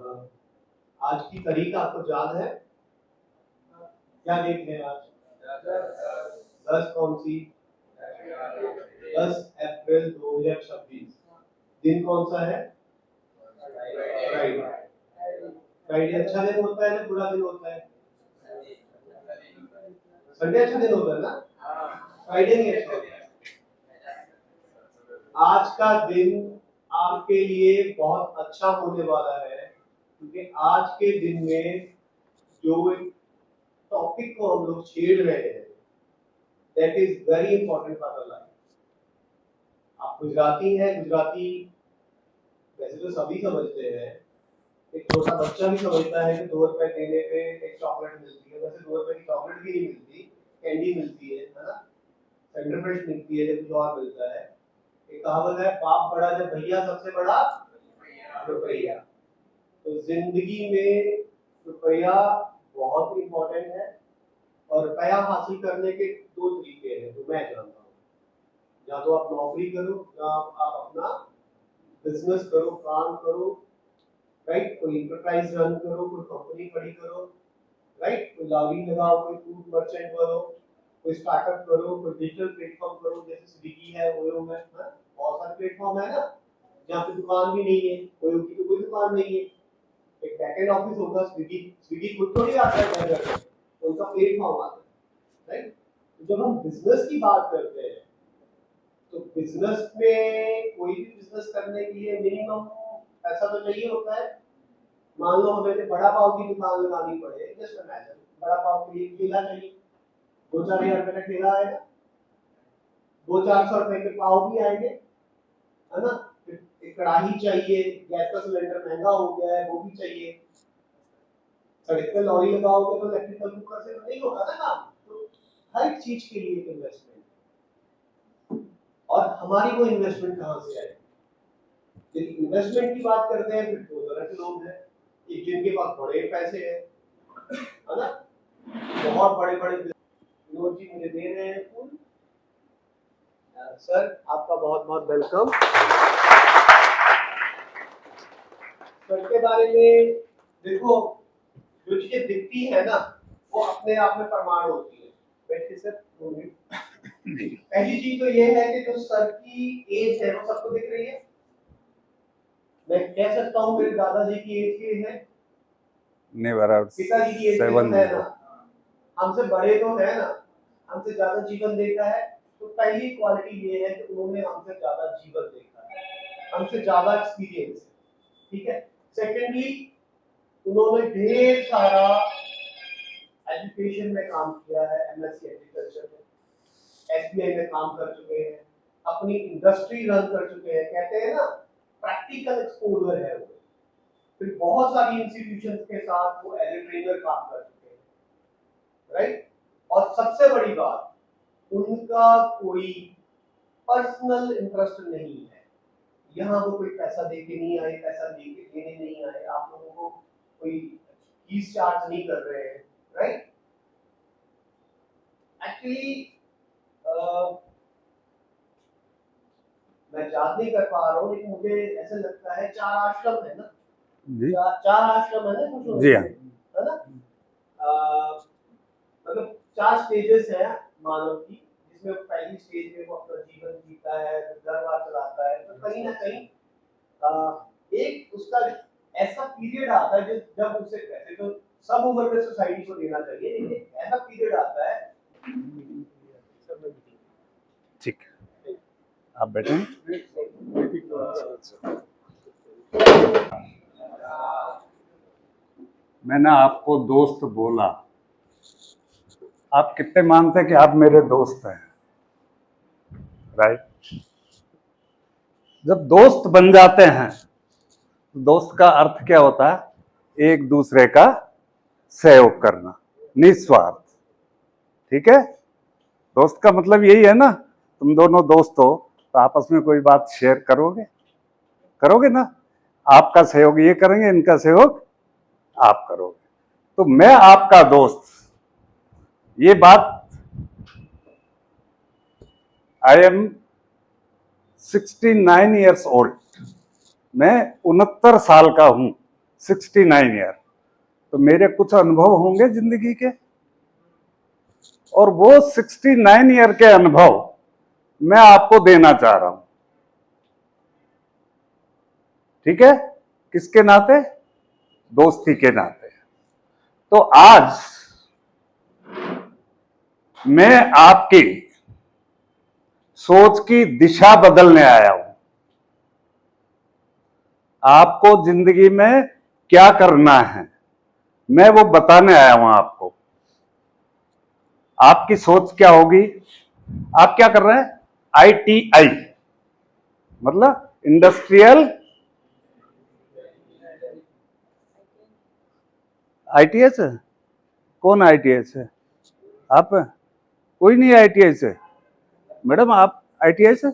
आज की तारीख आपको याद है? क्या डेट है आज? 10 कौन सी? 10 अप्रैल 2026। दिन कौन सा है? फ्राइडे। फ्राइडे अच्छा दिन होता है ना बुरा दिन होता है? संडे अच्छा दिन होता है ना? फ्राइडे नहीं अच्छा होता है। आज का दिन आपके लिए बहुत अच्छा होने वाला है, क्योंकि आज के दिन में जो टॉपिक को हम लोग छेड़ रहे हैं, that is very important for the life. आप गुजराती हैं, गुजराती वैसे तो सभी समझते हैं, एक छोटा बच्चा भी समझता है कि 2 रुपए देने पे एक चॉकलेट मिलती है। वैसे 2 रुपए की चॉकलेट भी नहीं मिलती, कैंडी मिलती है ना, सेंटर फ्रेश मिलती है, कुछ और मिलता है। एक कहावत है, बाप बड़ा जब भैया सबसे बड़ा रुपया। तो जिंदगी में रुपया बहुत इंपॉर्टेंट है, और रुपया हासिल करने के 2 तरीके हैं जो मैं जानता हूँ। या तो आप नौकरी करो, या आप अपना बिजनेस करो, काम करो, राइट? कोई इंटरप्राइज रन करो, कोई कंपनी खड़ी करो, राइट? कोई लॉरी लगाओ, कोई फूड मर्चेंट बनो, कोई स्टार्टअप करो, कोई डिजिटल प्लेटफॉर्म करो, जैसे स्विगी है, ओयो है, बहुत सारे प्लेटफॉर्म है ना, जहाँ पे दुकान भी नहीं है। ओयो की तो कोई दुकान नहीं है, एक बैकएंड ऑफिस होगा। स्विगी स्विगी खुद थोड़ी आता है घर घर, उनका प्लेटफॉर्म आता है, राइट? जब हम बिजनेस की बात करते हैं, तो बिजनेस में कोई भी बिजनेस करने के लिए मिनिमम पैसा तो चाहिए होता है। मान लो हमें बड़ा पाव की दुकान लगानी पड़े, जस्ट इमेजिन, बड़ा पाव के लिए ठेला चाहिए, 2-4 हजार रुपए का ठेला आएगा, 200-400 रुपए के पाव भी आएंगे, है ना? एक कढ़ाई चाहिए, गैस का सिलेंडर महंगा हो गया है, वो भी चाहिए। सड़क पे लॉरी लगाओगे तो इलेक्ट्रिकल कुकर से तो नहीं होगा ना काम। तो हर एक चीज के लिए एक इन्वेस्टमेंट, और हमारी वो इन्वेस्टमेंट कहाँ से आएगी? यदि इन्वेस्टमेंट की बात करते हैं, फिर 2 तरह के लोग हैं। एक जिनके पास बड़े पैसे हैं, है ना, बहुत बड़े बड़े विनोद जी मुझे दे रहे हैं फूल। सर आपका बहुत बहुत वेलकम। सर के बारे में देखो, जो चीजें दिखती है ना, वो अपने आप में प्रमाण होती है। बैठिए सर। पहली चीज तो ये है कि जो सर की एज है वो सबको दिख रही है। मैं कह सकता हूँ मेरे दादाजी की एज के है, पिताजी की एज के तो है ना, हमसे बड़े तो है ना, हमसे ज्यादा जीवन देखा है। तो पहली क्वालिटी ये है कि उन्होंने हमसे ज्यादा जीवन देखा है, हमसे ज्यादा एक्सपीरियंस है, ठीक है। सेकेंडली, उन्होंने ढेर सारा एजुकेशन में काम किया है, एमएससी एग्रीकल्चर में, एसबीआई में काम कर चुके हैं, अपनी इंडस्ट्री रन कर चुके हैं। कहते हैं ना, प्रैक्टिकल एक्सपोजर है वो। फिर बहुत सारी इंस्टीट्यूशंस के साथ वो एज ए ट्रेनर काम कर चुके हैं, राइट? और सबसे बड़ी बात, उनका कोई पर्सनल इंटरेस्ट नहीं है। यहाँ वो कोई पैसा दे के नहीं आए, पैसा देने नहीं आए, आप लोगों को कोई फीस चार्ज नहीं कर रहे हैं, राइट? एक्चुअली मैं याद नहीं कर पा रहा हूँ, लेकिन मुझे ऐसा लगता है 4 आश्रम है ना जी? 4 आश्रम है ना कुछ जी, है ना? मतलब 4 स्टेजेस हैं मानव की, जिसमें पहली स्टेज में वो अपना जीवन जीता है, घर-बार चलाता है। तो कहीं ना कहीं एक उसका ऐसा पीरियड आता है जब उसे, वैसे तो सब उम्र में सोसाइटी को देना चाहिए, लेकिन ऐसा पीरियड आता है। ठीक, आप बैठे। मैंने आपको दोस्त बोला, आप कितने मानते हैं कि आप मेरे दोस्त हैं? राइट? जब दोस्त बन जाते हैं, दोस्त का अर्थ क्या होता है? एक दूसरे का सहयोग करना, निस्वार्थ। ठीक है? दोस्त का मतलब यही है ना, तुम दोनों दोस्त हो तो आपस में कोई बात शेयर करोगे ना? आपका सहयोग ये करेंगे, इनका सहयोग आप करोगे। तो मैं आपका दोस्त, ये बात, आई एम 69 ईयर्स ओल्ड, मैं 69 साल का हूं। 69 ईयर। तो मेरे कुछ अनुभव होंगे जिंदगी के, और वो 69 ईयर के अनुभव मैं आपको देना चाह रहा हूं। ठीक है, किसके नाते? दोस्ती के नाते। तो आज मैं आपकी सोच की दिशा बदलने आया हूं। आपको जिंदगी में क्या करना है मैं वो बताने आया हूं आपको। आपकी सोच क्या होगी? आप क्या कर रहे हैं? ITI मतलब इंडस्ट्रियल ITS है। कौन ITS है? आप? कोई नहीं ITI से। मैडम आप ITI से?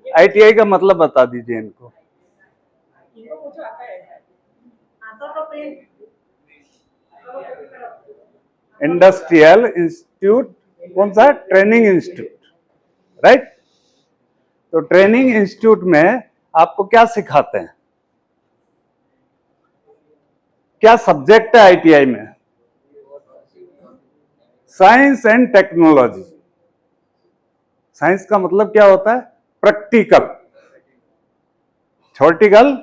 ITI का मतलब बता दीजिए इनको। इंडस्ट्रियल इंस्टीट्यूट, कौन सा? Training institute, right. तो ट्रेनिंग इंस्टीट्यूट में आपको क्या सिखाते हैं? क्या सब्जेक्ट है ITI में? Science and technology. साइंस का मतलब क्या होता है? प्रैक्टिकल। थ्योरेटिकल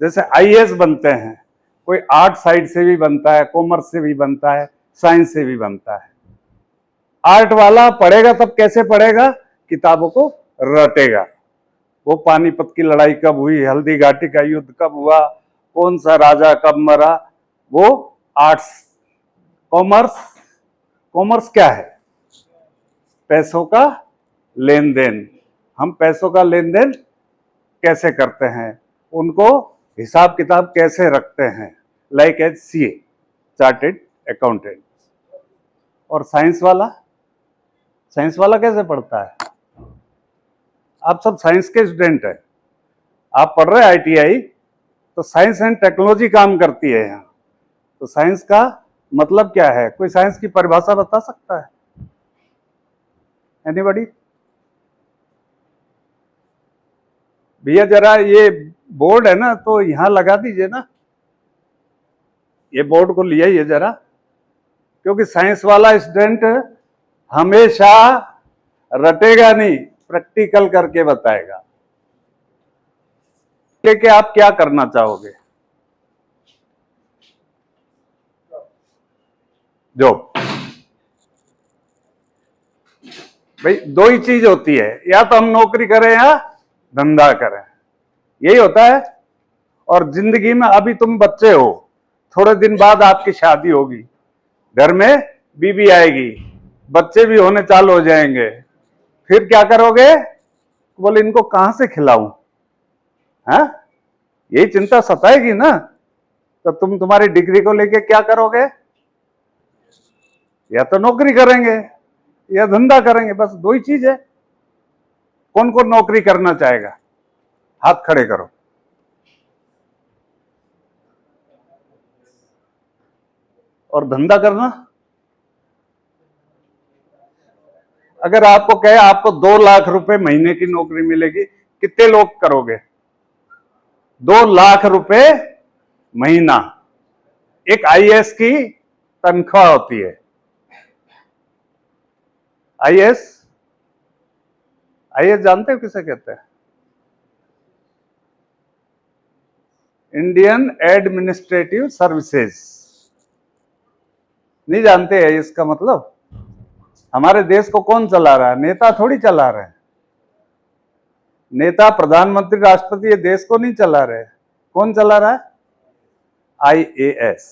जैसे IAS बनते हैं, कोई आर्ट साइड से भी बनता है, कॉमर्स से भी बनता है, साइंस से भी बनता है। आर्ट वाला पढ़ेगा तब कैसे पढ़ेगा? किताबों को रटेगा। वो पानीपत की लड़ाई कब हुई, हल्दी घाटी का युद्ध कब हुआ, कौन सा राजा कब मरा, वो आर्ट्स। कॉमर्स क्या है? पैसों का लेन देन। हम पैसों का लेन देन कैसे करते हैं, उनको हिसाब किताब कैसे रखते हैं, like as CA, chartered accountant. और साइंस वाला कैसे पढ़ता है? आप सब साइंस के स्टूडेंट हैं, आप पढ़ रहे हैं ITI, तो साइंस एंड टेक्नोलॉजी काम करती है यहाँ। तो साइंस का मतलब क्या है? कोई साइंस की परिभाषा बता सकता है? एनीबॉडी? भैया जरा ये बोर्ड है ना, तो यहां लगा दीजिए ना, ये बोर्ड को लिया ये जरा, क्योंकि साइंस वाला स्टूडेंट हमेशा रटेगा नहीं, प्रैक्टिकल करके बताएगा। लेके आप क्या करना चाहोगे? जॉब। भाई दो ही चीज होती है, या तो हम नौकरी करें या धंधा करें, यही होता है। और जिंदगी में अभी तुम बच्चे हो, थोड़े दिन बाद आपकी शादी होगी, घर में बीवी आएगी, बच्चे भी होने चालू हो जाएंगे, फिर क्या करोगे? बोले इनको कहां से खिलाऊं? हाँ, यही चिंता सताएगी ना। तो तुम तुम्हारी डिग्री को लेके क्या करोगे? या तो नौकरी करेंगे या धंधा करेंगे, बस दो ही चीज है। कौन कौन नौकरी करना चाहेगा? हाथ खड़े करो। और धंधा करना? अगर आपको कहे आपको 2 लाख रुपए महीने की नौकरी मिलेगी, कितने लोग करोगे? 2 लाख रुपए महीना। एक IAS की तनख्वाह होती है। IAS जानते हो किसे कहते हैं? Indian administrative services. नहीं जानते हैं इसका मतलब? हमारे देश को कौन चला रहा है? नेता थोड़ी चला रहे हैं। नेता, प्रधानमंत्री, राष्ट्रपति ये देश को नहीं चला रहे। कौन चला रहा है? IAS।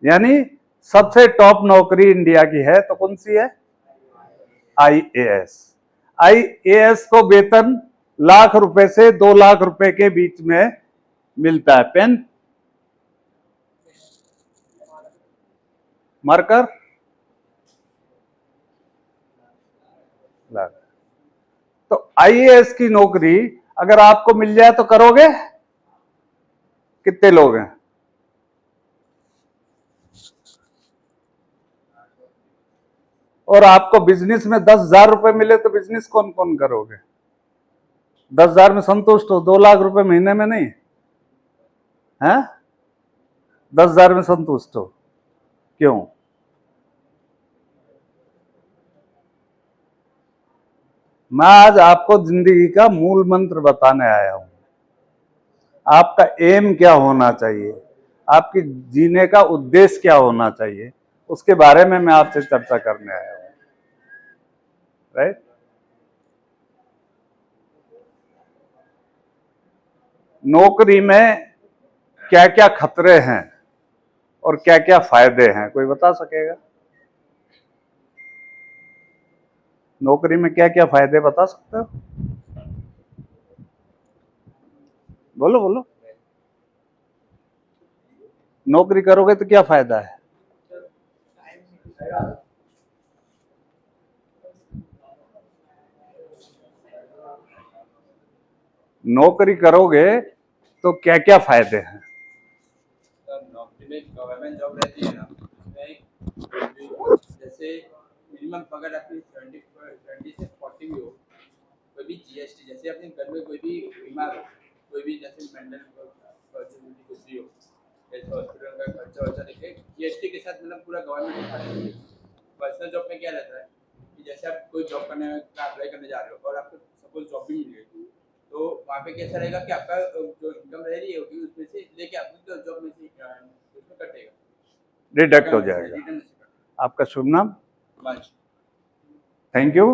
यानी सबसे टॉप नौकरी इंडिया की है तो कौन सी है? IAS। IAS को वेतन लाख रुपए से 2 लाख रुपए के बीच में मिलता है। पेन, मार्कर, तो IAS की नौकरी अगर आपको मिल जाए तो करोगे? कितने लोग हैं? और आपको बिजनेस में 10,000 रुपए मिले तो बिजनेस कौन कौन करोगे? 10,000 में संतुष्ट हो? 2 लाख रुपए महीने में नहीं। हैं? 10,000 में संतुष्ट हो? क्यों? मैं आज आपको जिंदगी का मूल मंत्र बताने आया हूं। आपका एम क्या होना चाहिए, आपकी जीने का उद्देश्य क्या होना चाहिए, उसके बारे में मैं आपसे चर्चा करने आया हूं। राइट? नौकरी में क्या क्या खतरे हैं और क्या क्या फायदे हैं, कोई बता सकेगा? नौकरी में क्या क्या फायदे बता सकते हो? बोलो बोलो। नौकरी करोगे तो क्या फायदा है? नौकरी करोगे तो क्या क्या फायदे हैं? नौकरी में गवर्नमेंट जॉब रहती है ना, उसमें जैसे मिनिमम अगर आपकी 70 से 40 भी हो, कोई भी जीएसटी, जैसे अपने घर में कोई भी बीमार हो, कोई भी जैसे मेंटल कुछ भी हो, जैसे हॉस्पिटल का खर्चा वर्चा देखे जीएसटी के साथ मतलब पूरा गवर्नमेंट उठा रही है। पर्सनल जॉब में क्या रहता है कि जैसे आप कोई जॉब करने का अप्लाई करने जा रहे हो और आपको सपोज जॉब भी मिल गई, तो वहाँ पे कैसा रहेगा कि आपका जो इनकम रह रही होगी उसमें से लेके आपको जॉब में से उसमें कटेगा, डिडक्ट हो जाएगा। आपका शुभ नाम? Thank you.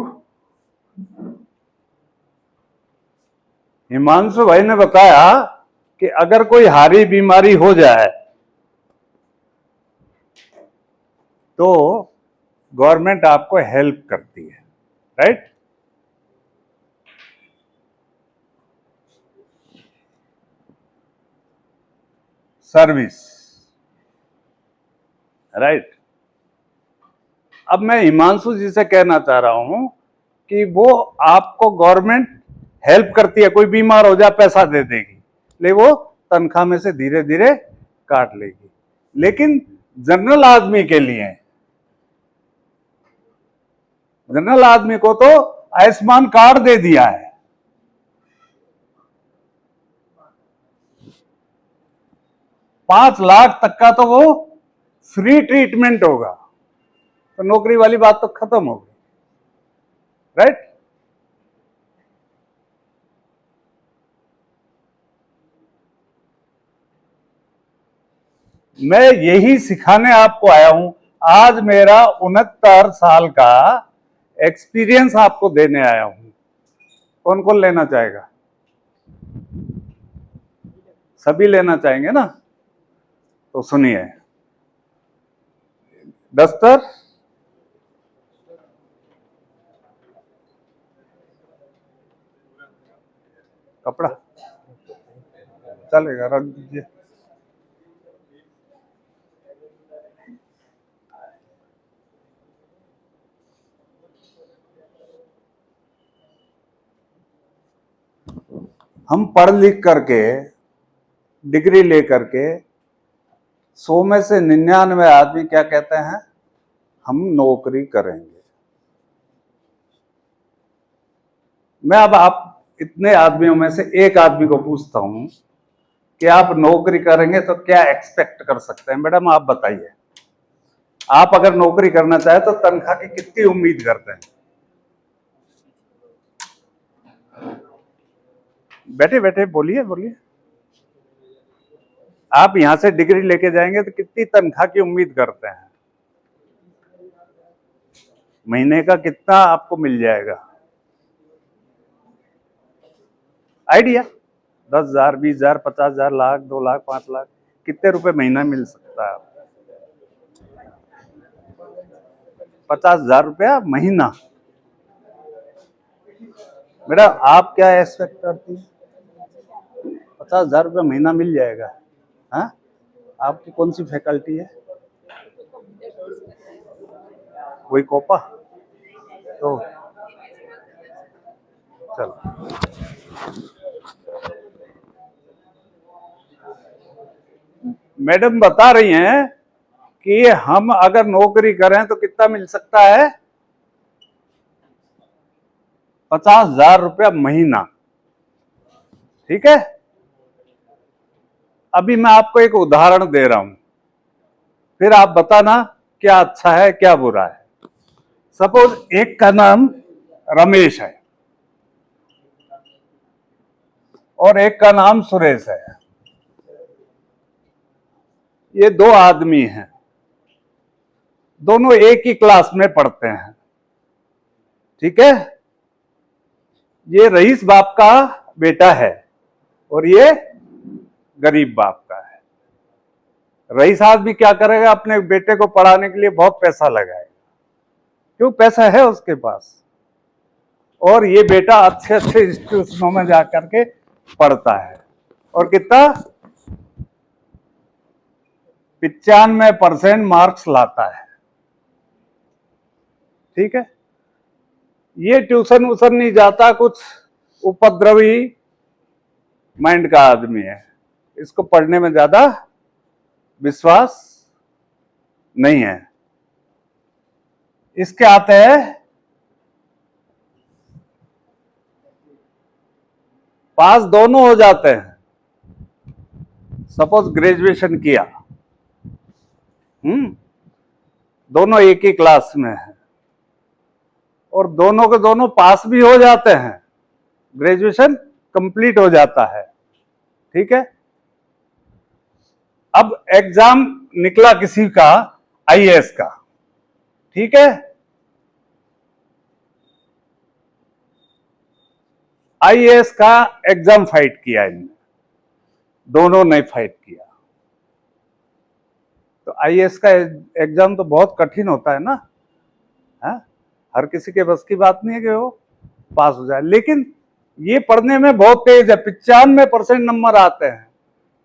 हिमांशु भाई ने बताया कि अगर कोई हारी बीमारी हो जाए तो गवर्नमेंट आपको हेल्प करती है। राइट? सर्विस। राइट? अब मैं हिमांशु जी से कहना चाह रहा हूं कि वो आपको गवर्नमेंट हेल्प करती है, कोई बीमार हो जाए पैसा दे देगी, लेकिन वो तनख्वाह में से धीरे धीरे काट लेगी। लेकिन जनरल आदमी के लिए, जनरल आदमी को तो आयुष्मान कार्ड दे दिया है। 5 लाख तक का तो वो फ्री ट्रीटमेंट होगा, तो नौकरी वाली बात तो खत्म होगी। राइट? मैं यही सिखाने आपको आया हूं। आज मेरा 69 साल का एक्सपीरियंस आपको देने आया हूं। कौन कौन लेना चाहेगा? सभी लेना चाहेंगे ना? तो सुनिए, दस्तर, कपड़ा चलेगा, रख दीजिए। हम पढ़ लिख करके, डिग्री लेकर के 100 में से 99 आदमी क्या कहते हैं? हम नौकरी करेंगे। मैं अब आप इतने आदमियों में से एक आदमी को पूछता हूं कि आप नौकरी करेंगे तो क्या एक्सपेक्ट कर सकते हैं? मैडम आप बताइए, आप अगर नौकरी करना चाहे तो तनख्वाह की कितनी उम्मीद करते हैं? बैठे बैठे बोलिए बोलिए। आप यहां से डिग्री लेके जाएंगे तो कितनी तनख्वाह की उम्मीद करते हैं? महीने का कितना आपको मिल जाएगा? आइडिया? 10,000, 20,000, 50,000, लाख, 2 लाख, 5 लाख, कितने रुपए महीना मिल सकता है? 50,000 रुपया महीना। बेटा आप क्या एक्सपेक्ट करती है? 50,000 रुपया महीना मिल जाएगा? हाँ? आपकी कौन सी फैकल्टी है? वही कोपा? तो चलो, मैडम बता रही हैं कि हम अगर नौकरी करें तो कितना मिल सकता है? 50,000 रुपया महीना। ठीक है? अभी मैं आपको एक उदाहरण दे रहा हूं, फिर आप बताना क्या अच्छा है क्या बुरा है। सपोज एक का नाम रमेश है और एक का नाम सुरेश है। ये दो आदमी हैं, दोनों एक ही क्लास में पढ़ते हैं, ठीक है। ये रईस बाप का बेटा है और ये गरीब बाप का है। रईस आदमी क्या करेगा, अपने बेटे को पढ़ाने के लिए बहुत पैसा लगाएगा, क्यों, पैसा है उसके पास। और ये बेटा अच्छे अच्छे इंस्टीट्यूशनों में जाकर के पढ़ता है और कितना 95% मार्क्स लाता है, ठीक है। ये ट्यूशन वूशन नहीं जाता, कुछ उपद्रवी माइंड का आदमी है, इसको पढ़ने में ज्यादा विश्वास नहीं है। इसके आते हैं पास, दोनों हो जाते हैं। सपोज ग्रेजुएशन किया, दोनों एक ही क्लास में है और दोनों के दोनों पास भी हो जाते हैं, ग्रेजुएशन कंप्लीट हो जाता है, ठीक है। अब एग्जाम निकला किसी का आईएएस का, ठीक है। आईएएस का एग्जाम फाइट किया इनने, दोनों ने फाइट किया। तो आईएएस का एग्जाम तो बहुत कठिन होता है ना, है? हर किसी के बस की बात नहीं है कि वो पास हो जाए, लेकिन ये पढ़ने में बहुत तेज है, 95% नंबर आते हैं,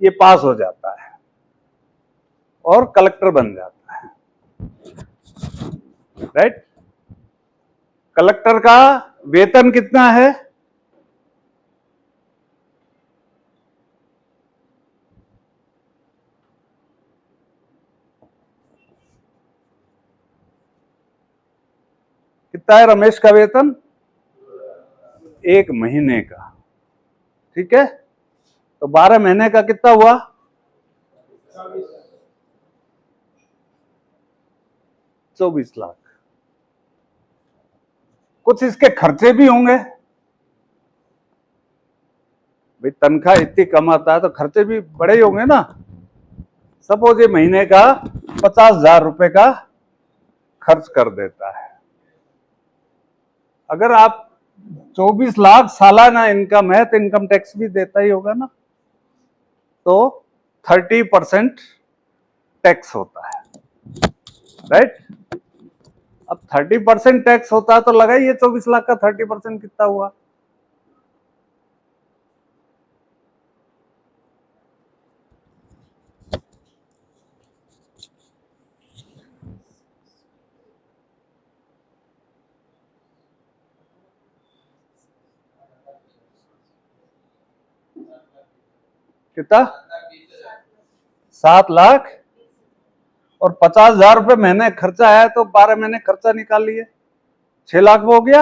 ये पास हो जाता है और कलेक्टर बन जाता है, राइट। कलेक्टर का वेतन कितना है? कितना है रमेश का वेतन? 1 महीने का, ठीक है। तो 12 महीने का कितना हुआ? 24 लाख। कुछ इसके खर्चे भी होंगे भाई, तनख्वाह इतनी कमाता है तो खर्चे भी बड़े ही होंगे ना। सपोज ये महीने का 50,000 रुपए का खर्च कर देता है। अगर आप 24 लाख सालाना इनकम है तो इनकम टैक्स भी देता ही होगा ना, तो 30% टैक्स होता है, राइट। अब 30% टैक्स होता है तो लगाइए 24 लाख का 30% कितना हुआ? कितना? 7 लाख। और 50,000 रुपए महीने खर्चा है तो 12 महीने खर्चा निकाल लिए, 6 लाख हो गया।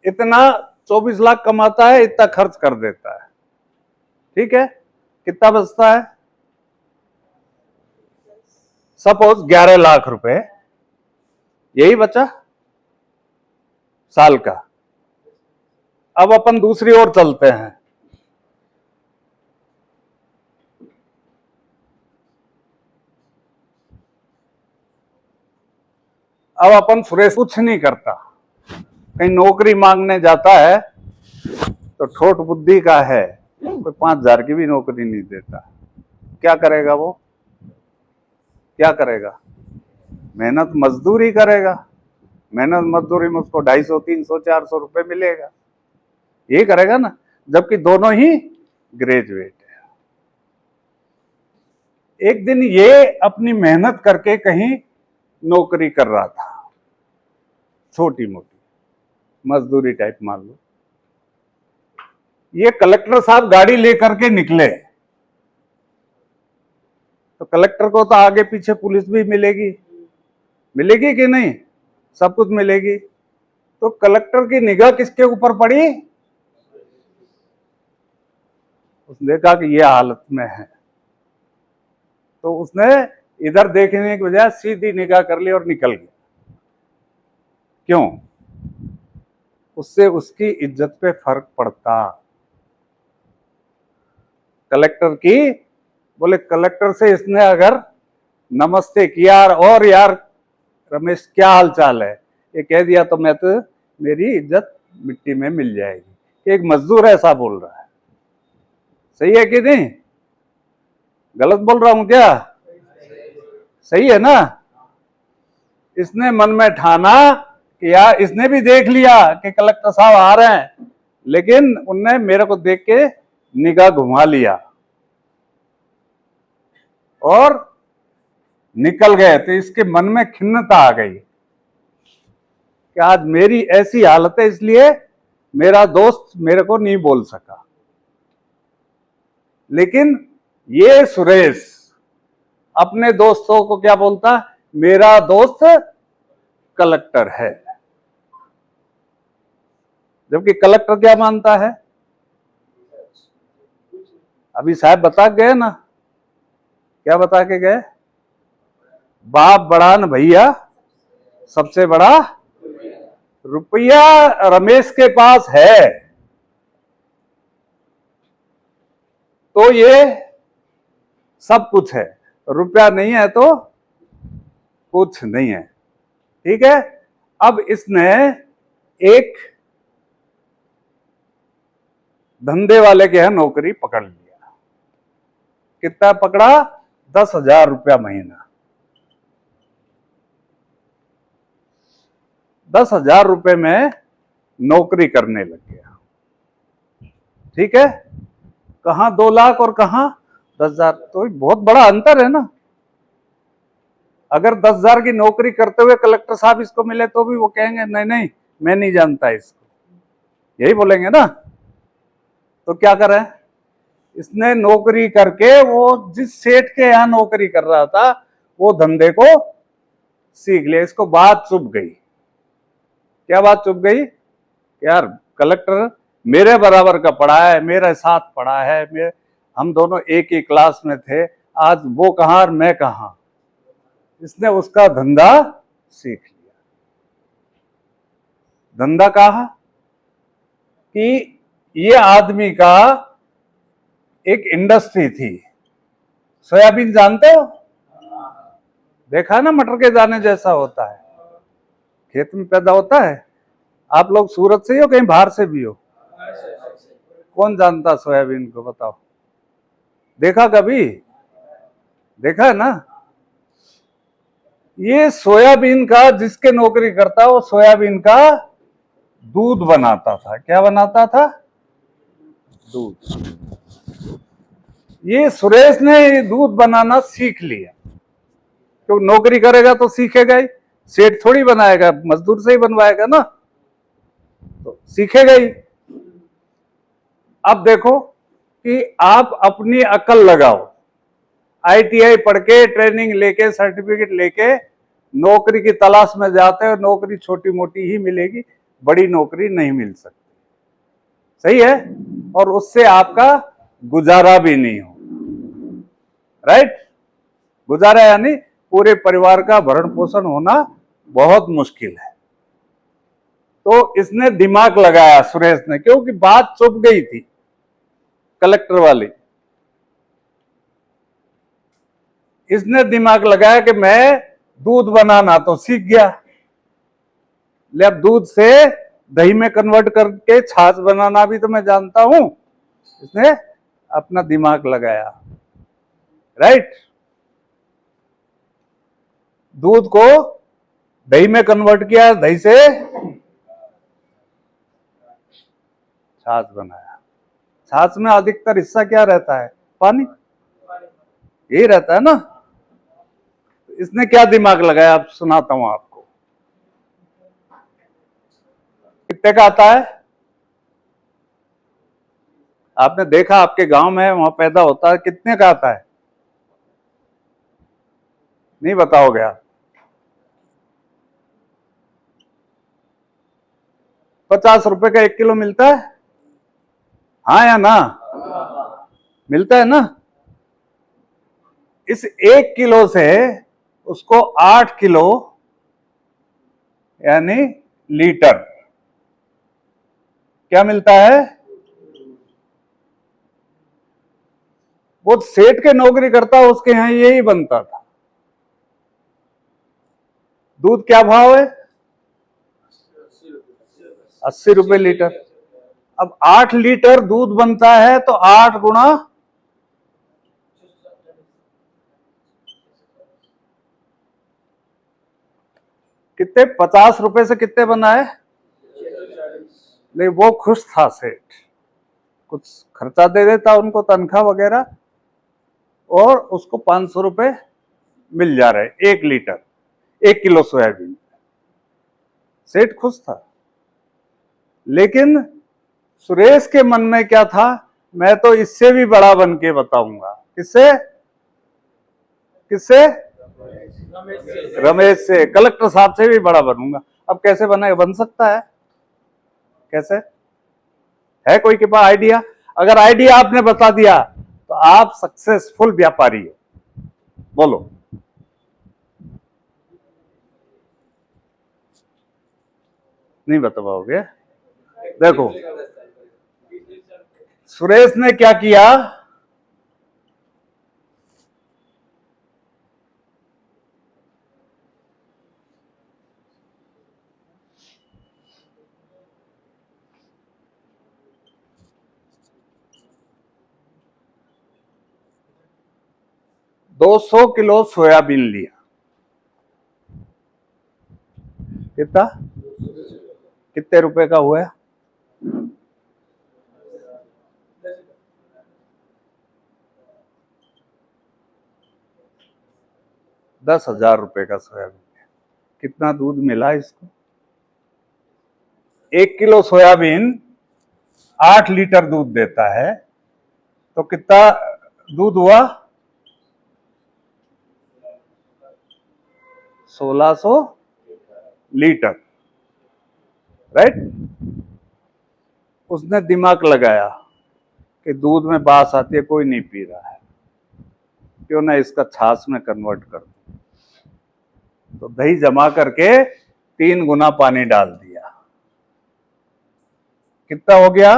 इतना 24 लाख कमाता है, इतना खर्च कर देता है, ठीक है। कितना बचता है? सपोज 11 लाख रुपए, यही बचा साल का। अब अपन दूसरी ओर चलते हैं। अब अपन सुरेश कुछ नहीं करता, कहीं नौकरी मांगने जाता है तो ठोट बुद्धि का है, कोई 5,000 की भी नौकरी नहीं देता। क्या करेगा वो? क्या करेगा? मेहनत मजदूरी करेगा, मेहनत मजदूरी में उसको 250, 300, 400 रुपए मिलेगा, ये करेगा ना। जबकि दोनों ही ग्रेजुएट है। एक दिन ये अपनी मेहनत करके कहीं नौकरी कर रहा था, छोटी मोटी मजदूरी टाइप मान लो। ये कलेक्टर साहब गाड़ी लेकर के निकले तो कलेक्टर को तो आगे पीछे पुलिस भी मिलेगी, मिलेगी कि नहीं? सब कुछ मिलेगी। तो कलेक्टर की निगाह किसके ऊपर पड़ी? उसने देखा कि ये हालत में है, तो उसने इधर देखने की बजाय सीधी निगाह कर ली और निकल गया। क्यों? उससे उसकी इज्जत पे फर्क पड़ता। कलेक्टर की, बोले कलेक्टर से इसने अगर नमस्ते किया और यार रमेश क्या हाल चाल है, ये कह दिया तो मैं तो मेरी इज्जत मिट्टी में मिल जाएगी। एक मजदूर ऐसा बोल रहा है, सही है कि नहीं? गलत बोल रहा हूं क्या? सही है ना? इसने मन में ठाना कि यार, इसने भी देख लिया कि कलेक्टर साहब आ रहे हैं, लेकिन उनने मेरे को देख के निगाह घुमा लिया और निकल गए। तो इसके मन में खिन्नता आ गई कि आज मेरी ऐसी हालत है, इसलिए मेरा दोस्त मेरे को नहीं बोल सका। लेकिन ये सुरेश अपने दोस्तों को क्या बोलता? मेरा दोस्त कलेक्टर है। जबकि कलेक्टर क्या मानता है? अभी साहब बता गए ना, क्या बता के गए? बाप बड़ा न भैया, सबसे बड़ा रुपया रमेश के पास है तो ये सब कुछ है, रुपया नहीं है तो कुछ नहीं है। ठीक है। अब इसने एक धंधे वाले के यहाँ नौकरी पकड़ लिया। कितना पकड़ा? 10,000 रुपया महीना। 10,000 रुपए में नौकरी करने लग गया। ठीक है। कहां 2 लाख और कहां 10,000, तो बहुत बड़ा अंतर है ना। अगर 10,000 की नौकरी करते हुए कलेक्टर साहब इसको मिले तो भी वो कहेंगे नहीं नहीं मैं नहीं जानता इसको, यही बोलेंगे ना। तो क्या करें? इसने नौकरी करके, वो जिस सेठ के यहां नौकरी कर रहा था वो धंधे को सीख लिया। इसको बात चुभ गई। क्या बात चुभ गई? यार कलेक्टर मेरे बराबर का पढ़ा है, मेरे साथ पढ़ा है, हम दोनों एक ही क्लास में थे, आज वो कहां और मैं कहां। इसने उसका धंधा सीख लिया। धंधा कहा कि ये आदमी का एक इंडस्ट्री थी। सोयाबीन जानते हो? देखा ना, मटर के दाने जैसा होता है, खेत में पैदा होता है। आप लोग सूरत से ही हो, कहीं बाहर से भी हो? कौन जानता सोयाबीन को? बताओ। देखा कभी? देखा है ना? ये सोयाबीन का जिसके नौकरी करता वो सोयाबीन का दूध बनाता था। क्या बनाता था? दूध। ये सुरेश ने ये दूध बनाना सीख लिया। तो नौकरी करेगा तो सीखेगा ही, सेठ थोड़ी बनाएगा, मजदूर से ही बनवाएगा ना, तो सीखेगा ही। अब देखो कि आप अपनी अकल लगाओ, ITI पढ़ के, ट्रेनिंग लेके, सर्टिफिकेट लेके नौकरी की तलाश में जाते हैं, नौकरी छोटी मोटी ही मिलेगी, बड़ी नौकरी नहीं मिल सकती। सही है। और उससे आपका गुजारा भी नहीं हो। राइट? गुजारा यानी पूरे परिवार का भरण पोषण होना बहुत मुश्किल है। तो इसने दिमाग लगाया सुरेश ने, क्योंकि बात चुप गई थी कलेक्टर वाली। इसने दिमाग लगाया कि मैं दूध बनाना तो सीख गया, ले अब दूध से दही में कन्वर्ट करके छाछ बनाना भी तो मैं जानता हूं। इसने अपना दिमाग लगाया। राइट? दूध को दही में कन्वर्ट किया, दही से छाछ बनाया। छाछ में अधिकतर हिस्सा क्या रहता है? पानी। यही रहता है ना। इसने क्या दिमाग लगाया, अब सुनाता हूं आपको। कितने का आता है? आपने देखा, आपके गांव में वहां पैदा होता है, कितने का आता है? नहीं बताओगे आप? ₹50 का 1 किलो मिलता है, हाँ या ना? मिलता है ना? इस 1 किलो से उसको 8 किलो यानी लीटर क्या मिलता है? वो सेठ के नौकरी करता, उसके यहां यही बनता था। दूध क्या भाव है? 80 रुपए लीटर। अब 8 लीटर दूध बनता है तो 8 गुणा कितने? 50 रुपए से कितने बना है? लेकिन वो खुश था सेठ, कुछ खर्चा दे देता उनको, तनख्वाह वगैरह, और उसको 500 रुपए मिल जा रहे 1 लीटर, 1 किलो सोयाबीन। सेठ खुश था। लेकिन सुरेश के मन में क्या था? मैं तो इससे भी बड़ा बन के बताऊंगा। किससे? किससे? रमेश से, कलेक्टर साहब से भी बड़ा बनूंगा। अब कैसे बनेगा? बन सकता है? कैसे? है कोई के पास आइडिया? अगर आइडिया आपने बता दिया तो आप सक्सेसफुल व्यापारी हो। बोलो। नहीं बता पाओगे? देखो, सुरेश ने क्या किया? दो 200 किलो सोयाबीन लिया। कितना? कितने रुपए का हुआ? 10,000 रुपए का सोयाबीन। कितना दूध मिला इसको? 1 किलो सोयाबीन 8 लीटर दूध देता है, तो कितना दूध हुआ? 1600 लीटर, राइट? उसने दिमाग लगाया कि दूध में बास आती है, कोई नहीं पी रहा है, क्यों ना इसका छाछ में कन्वर्ट कर दूं। तो दही जमा करके 3 गुना पानी डाल दिया। कितना हो गया?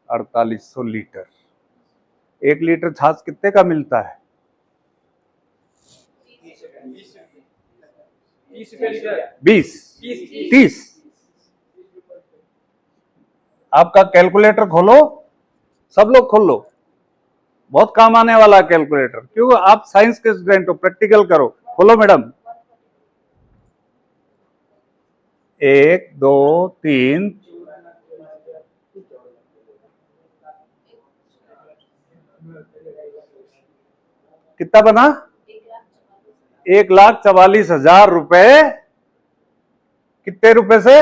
4800 लीटर। 1 लीटर छाछ कितने का मिलता है? 20, 30। आपका कैलकुलेटर खोलो, सब लोग खोल लो, बहुत काम आने वाला कैलकुलेटर। क्यों? आप साइंस के स्टूडेंट हो, प्रैक्टिकल करो। खोलो मैडम। 1 2 3 कितना बना? 1,44,000 रुपए। कितने रुपए से?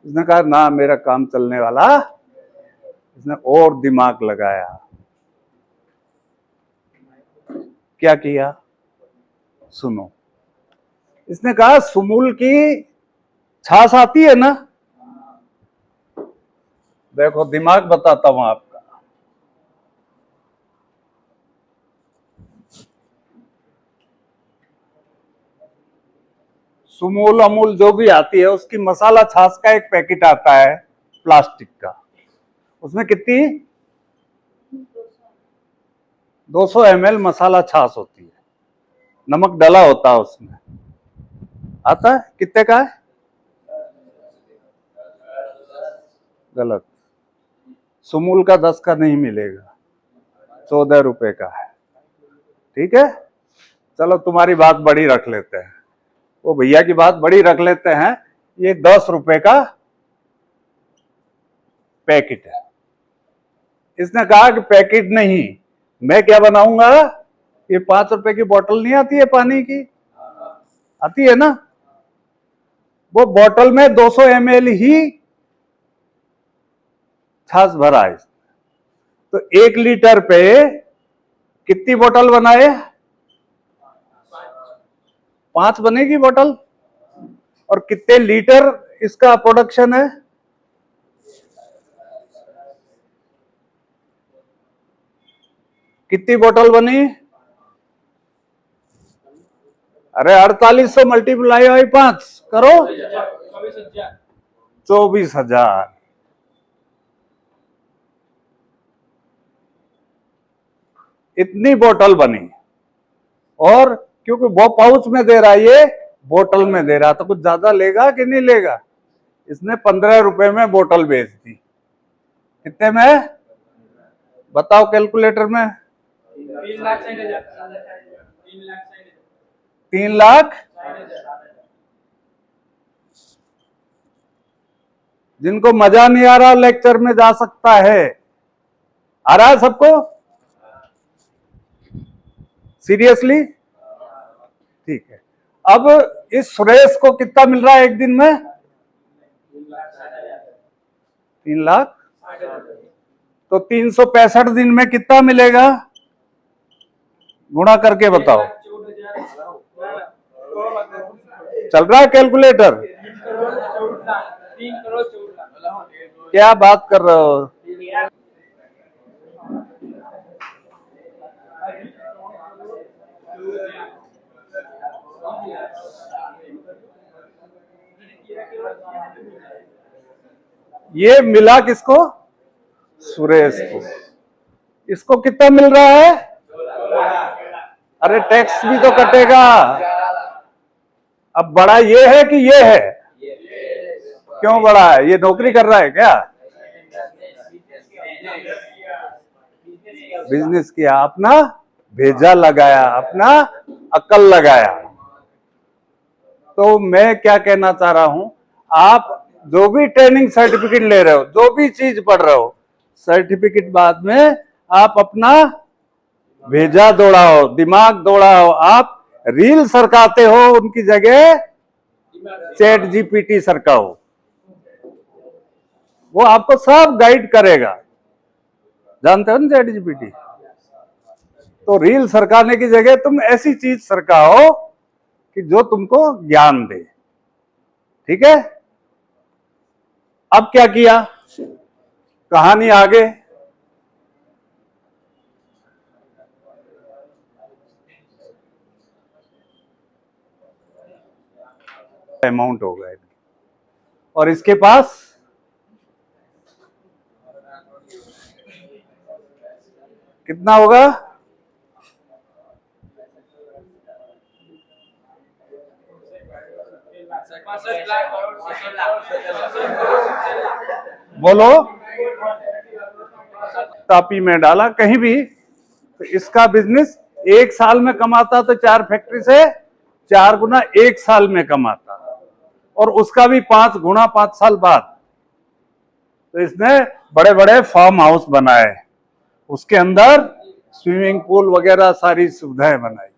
इसने कहा ना, मेरा काम चलने वाला। इसने और दिमाग लगाया। क्या किया? सुनो। इसने कहा सुमूल की छाछ आती है ना? देखो, दिमाग बताता हूं आपका। सुमूल अमूल जो भी आती है, उसकी मसाला छाछ का एक पैकेट आता है प्लास्टिक का। उसमें कितनी? 200 ml मसाला छाछ होती है, नमक डला होता है उसमें। आता है? कितने का है? गलत। सुमूल का 10 का नहीं मिलेगा, 14 रुपए का है। ठीक है, चलो तुम्हारी बात बड़ी रख लेते हैं, वो भैया की बात बड़ी रख लेते हैं। ये 10 रुपए का पैकेट है। इसने कहा कि पैकेट नहीं, मैं क्या बनाऊंगा? ये 5 रुपए की बोतल नहीं आती है पानी की? आती है ना? वो बोतल में 200 ml ही छाछ भरा है। तो 1 लीटर पे कितनी बोतल बनाए? 5 बनेगी बोतल। और कितने लीटर इसका प्रोडक्शन है? कितनी बोतल बनी? अरे 4800 मल्टीप्लाई बाई 5 करो, 24,000। इतनी बोतल बनी। और क्योंकि वो पाउच में दे रहा है, ये बोतल में दे रहा, तो कुछ ज्यादा लेगा कि नहीं लेगा? इसने 15 रुपए में बोतल बेच दी। कितने में बताओ कैलकुलेटर में? 3 लाख। जिनको मजा नहीं आ रहा लेक्चर में जा सकता है। आ रहा है सबको? सीरियसली? ठीक है। अब इस सुरेश को कितना मिल रहा है एक दिन में? 3 लाख। तो 365 दिन में कितना मिलेगा? गुणा करके बताओ। चल रहा है कैलकुलेटर? क्या बात कर रहे हो? ये मिला किसको? सुरेश को। इसको कितना मिल रहा है? अरे टैक्स भी तो कटेगा। अब बड़ा ये है कि ये है? क्यों बड़ा है? ये नौकरी कर रहा है क्या? बिजनेस किया, अपना भेजा लगाया, अपना अक्ल लगाया। तो मैं क्या कहना चाह रहा हूं, आप जो भी ट्रेनिंग सर्टिफिकेट ले रहे हो, जो भी चीज पढ़ रहे हो, सर्टिफिकेट बाद में आप अपना भेजा दौड़ाओ, दिमाग दौड़ाओ। आप रील सरकाते हो, उनकी जगह चैट जीपीटी सरकाओ, वो आपको सब गाइड करेगा। जानते हो ना चैट जीपीटी? तो रील सरकाने की जगह तुम ऐसी चीज सरकाओ कि जो तुमको ज्ञान दे। ठीक है? अब क्या किया? कहानी आगे। अमाउंट हो गए और इसके पास कितना होगा? बोलो। तापी में डाला कहीं भी, तो इसका बिजनेस 1 साल में कमाता तो 4 फैक्ट्री से 4 गुना 1 साल में कमाता, और उसका भी 5 गुना 5 साल बाद। तो इसने बड़े बड़े फार्म हाउस बनाए, उसके अंदर स्विमिंग पूल वगैरह सारी सुविधाएं बनाई।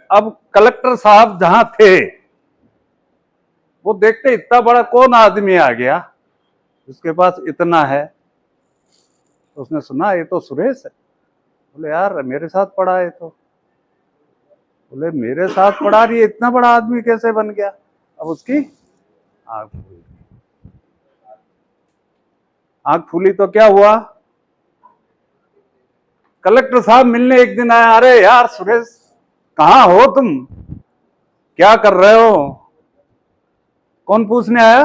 अब कलेक्टर साहब जहां थे, वो देखते इतना बड़ा कौन आदमी आ गया, उसके पास इतना है। तो उसने सुना ये तो सुरेश है। बोले यार मेरे साथ पढ़ा है। तो बोले मेरे साथ पढ़ा रही है, इतना बड़ा आदमी कैसे बन गया? अब उसकी आंख खुली। आंख खुली तो क्या हुआ? कलेक्टर साहब मिलने एक दिन आया। अरे यार सुरेश, कहाँ हो तुम? क्या कर रहे हो? कौन पूछने आया?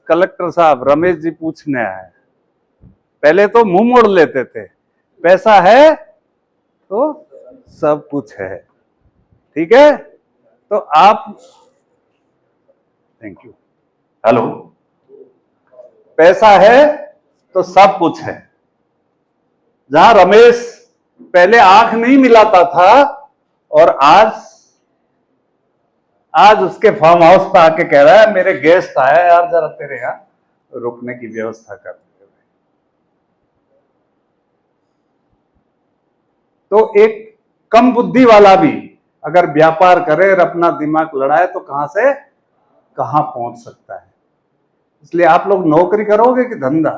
कलेक्टर साहब, रमेश जी पूछने आए। पहले तो मुंह मोड़ लेते थे, पैसा है तो सब कुछ है। ठीक है? तो आप, थैंक यू, हेलो, पैसा है तो सब कुछ है। जहां रमेश पहले आंख नहीं मिलाता था, और आज उसके फार्म हाउस पे आके कह रहा है मेरे गेस्ट आए यार, जरा तेरे यहां रुकने की व्यवस्था कर। तो एक कम बुद्धि वाला भी अगर व्यापार करे और अपना दिमाग लड़ाए तो कहां से कहां पहुंच सकता है। इसलिए आप लोग नौकरी करोगे कि धंधा?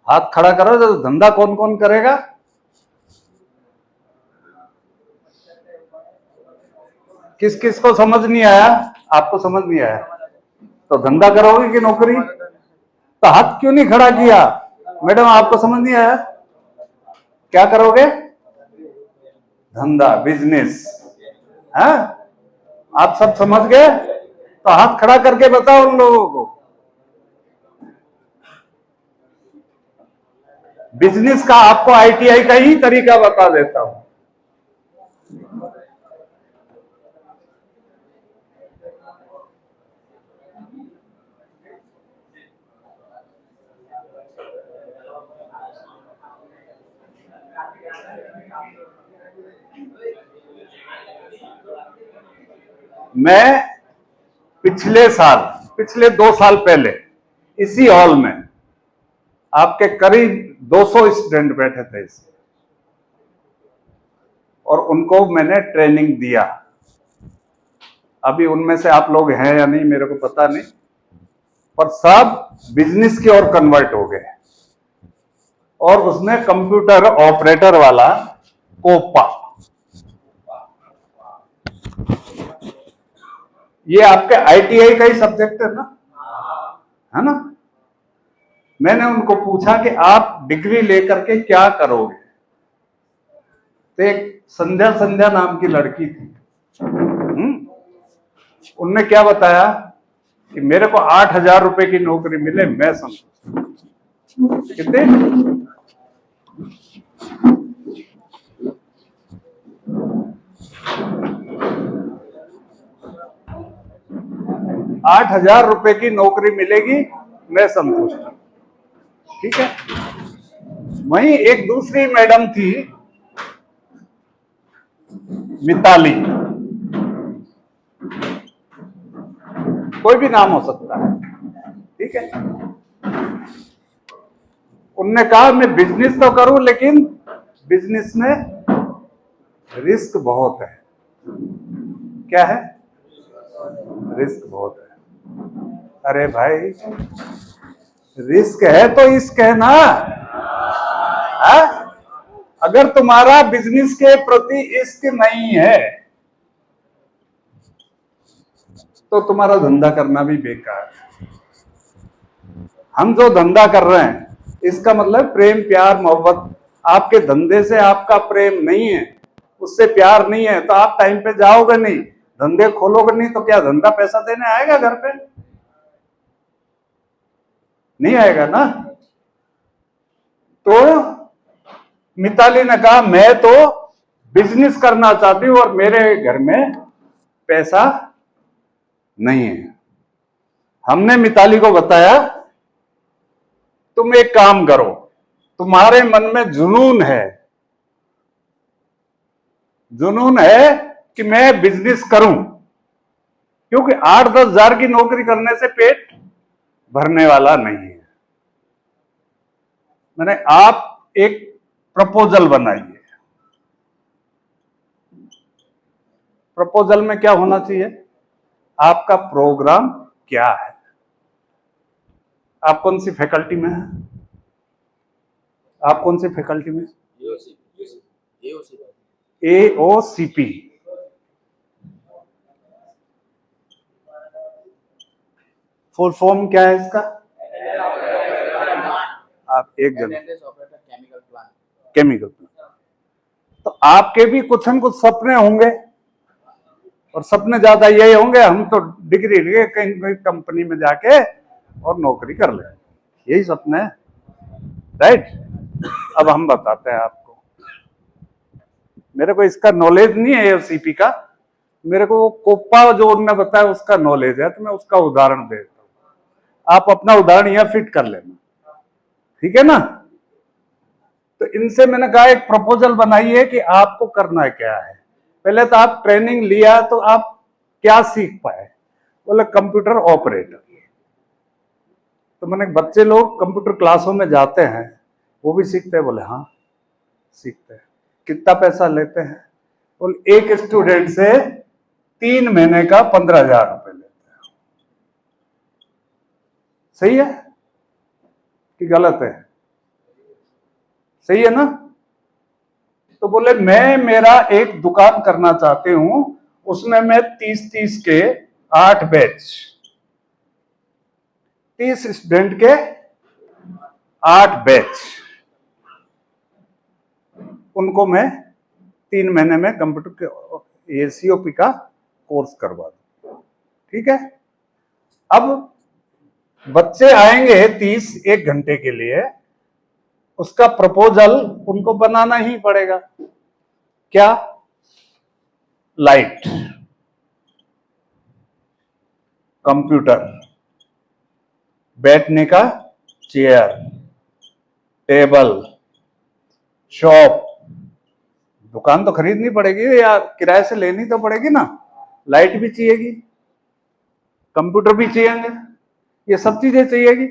हाथ खड़ा करो। तो धंधा कौन कौन करेगा? किस किस को समझ नहीं आया? आपको समझ नहीं आया तो धंधा करोगे कि नौकरी? तो हाथ क्यों नहीं खड़ा किया? मैडम आपको समझ नहीं आया, क्या करोगे? धंधा, बिजनेस। हाँ, आप सब समझ गए? तो हाथ खड़ा करके बताओ उन लोगों को। बिजनेस का आपको ITI का ही तरीका बता देता हूं। मैं पिछले 2 साल पहले इसी हॉल में आपके करीब 200 स्टूडेंट बैठे थे इसमें, और उनको मैंने ट्रेनिंग दिया। अभी उनमें से आप लोग हैं या नहीं मेरे को पता नहीं, पर सब बिजनेस की ओर कन्वर्ट हो गए। और उसमें कंप्यूटर ऑपरेटर वाला कोपा, ये आपके ITI का ही सब्जेक्ट है ना, है ना? मैंने उनको पूछा कि आप डिग्री लेकर के क्या करोगे? तो एक संध्या नाम की लड़की थी, उनने क्या बताया कि मेरे को 8,000 रुपए की नौकरी मिले मैं संतुष्ट। कितने? 8,000 रुपए की नौकरी मिलेगी, मैं संतुष्ट हूं। ठीक है। वहीं एक दूसरी मैडम थी, मिताली, कोई भी नाम हो सकता है, ठीक है। उनने कहा मैं बिजनेस तो करूं, लेकिन बिजनेस में रिस्क बहुत है। क्या है? रिस्क बहुत है। अरे भाई, रिस्क है तो इश्क है ना? है? अगर तुम्हारा बिजनेस के प्रति इश्क नहीं है तो तुम्हारा धंधा करना भी बेकार है। हम जो धंधा कर रहे हैं इसका मतलब प्रेम, प्यार, मोहब्बत। आपके धंधे से आपका प्रेम नहीं है, उससे प्यार नहीं है, तो आप टाइम पे जाओगे नहीं, धंधे खोलोगे नहीं, तो क्या धंधा पैसा देने आएगा घर पे? नहीं आएगा ना। तो मिताली ने कहा मैं तो बिजनेस करना चाहती हूं और मेरे घर में पैसा नहीं है। हमने मिताली को बताया तुम एक काम करो, तुम्हारे मन में जुनून है कि मैं बिजनेस करूं, क्योंकि 8-10 हजार की नौकरी करने से पेट भरने वाला नहीं है। मैंने आप एक प्रपोजल बनाइए। प्रपोजल में क्या होना चाहिए? आपका प्रोग्राम क्या है? आप कौन सी फैकल्टी में हैं? आप कौन सी फैकल्टी में? AOCP। फुल फॉर्म क्या है इसका? आप एक जन केमिकल प्लांट। तो आपके भी कुछ न कुछ सपने होंगे, और सपने ज्यादा यही होंगे हम तो डिग्री लिए कहीं कंपनी में जाके और नौकरी कर ले, यही सपने है, राइट? अब हम बताते हैं आपको। मेरे को इसका नॉलेज नहीं है AOCP का, मेरे को कोपा जो उन्होंने बताया उसका नॉलेज है, तो मैं उसका उदाहरण देता हूं। आप अपना उदाहरण यहां फिट कर लेना, ठीक है ना? तो इनसे मैंने कहा एक प्रपोजल बनाइए कि आपको करना क्या है। पहले तो आप ट्रेनिंग लिया तो आप क्या सीख पाए? बोले कंप्यूटर ऑपरेटर। तो मैंने बच्चे लोग कंप्यूटर क्लासों में जाते हैं, वो भी सीखते हैं? बोले हाँ सीखते हैं। कितना पैसा लेते हैं? बोले एक स्टूडेंट से 3 महीने का 15,000 रुपए लेते हैं। सही है कि गलत है? सही है ना? तो बोले मैं मेरा एक दुकान करना चाहती हूं, उसमें मैं 30-30 के 8 बैच, 30 स्टूडेंट के 8 बैच, उनको मैं 3 महीने में कंप्यूटर के COP का कोर्स करवा दूं। ठीक है? अब बच्चे आएंगे 30 1 घंटे के लिए, उसका प्रपोजल उनको बनाना ही पड़ेगा। क्या? लाइट, कंप्यूटर, बैठने का चेयर, टेबल, शॉप, दुकान तो खरीदनी पड़ेगी या किराए से लेनी तो पड़ेगी ना, लाइट भी चाहिएगी, कंप्यूटर भी चाहिए, ये सब चीजें चाहिएगी।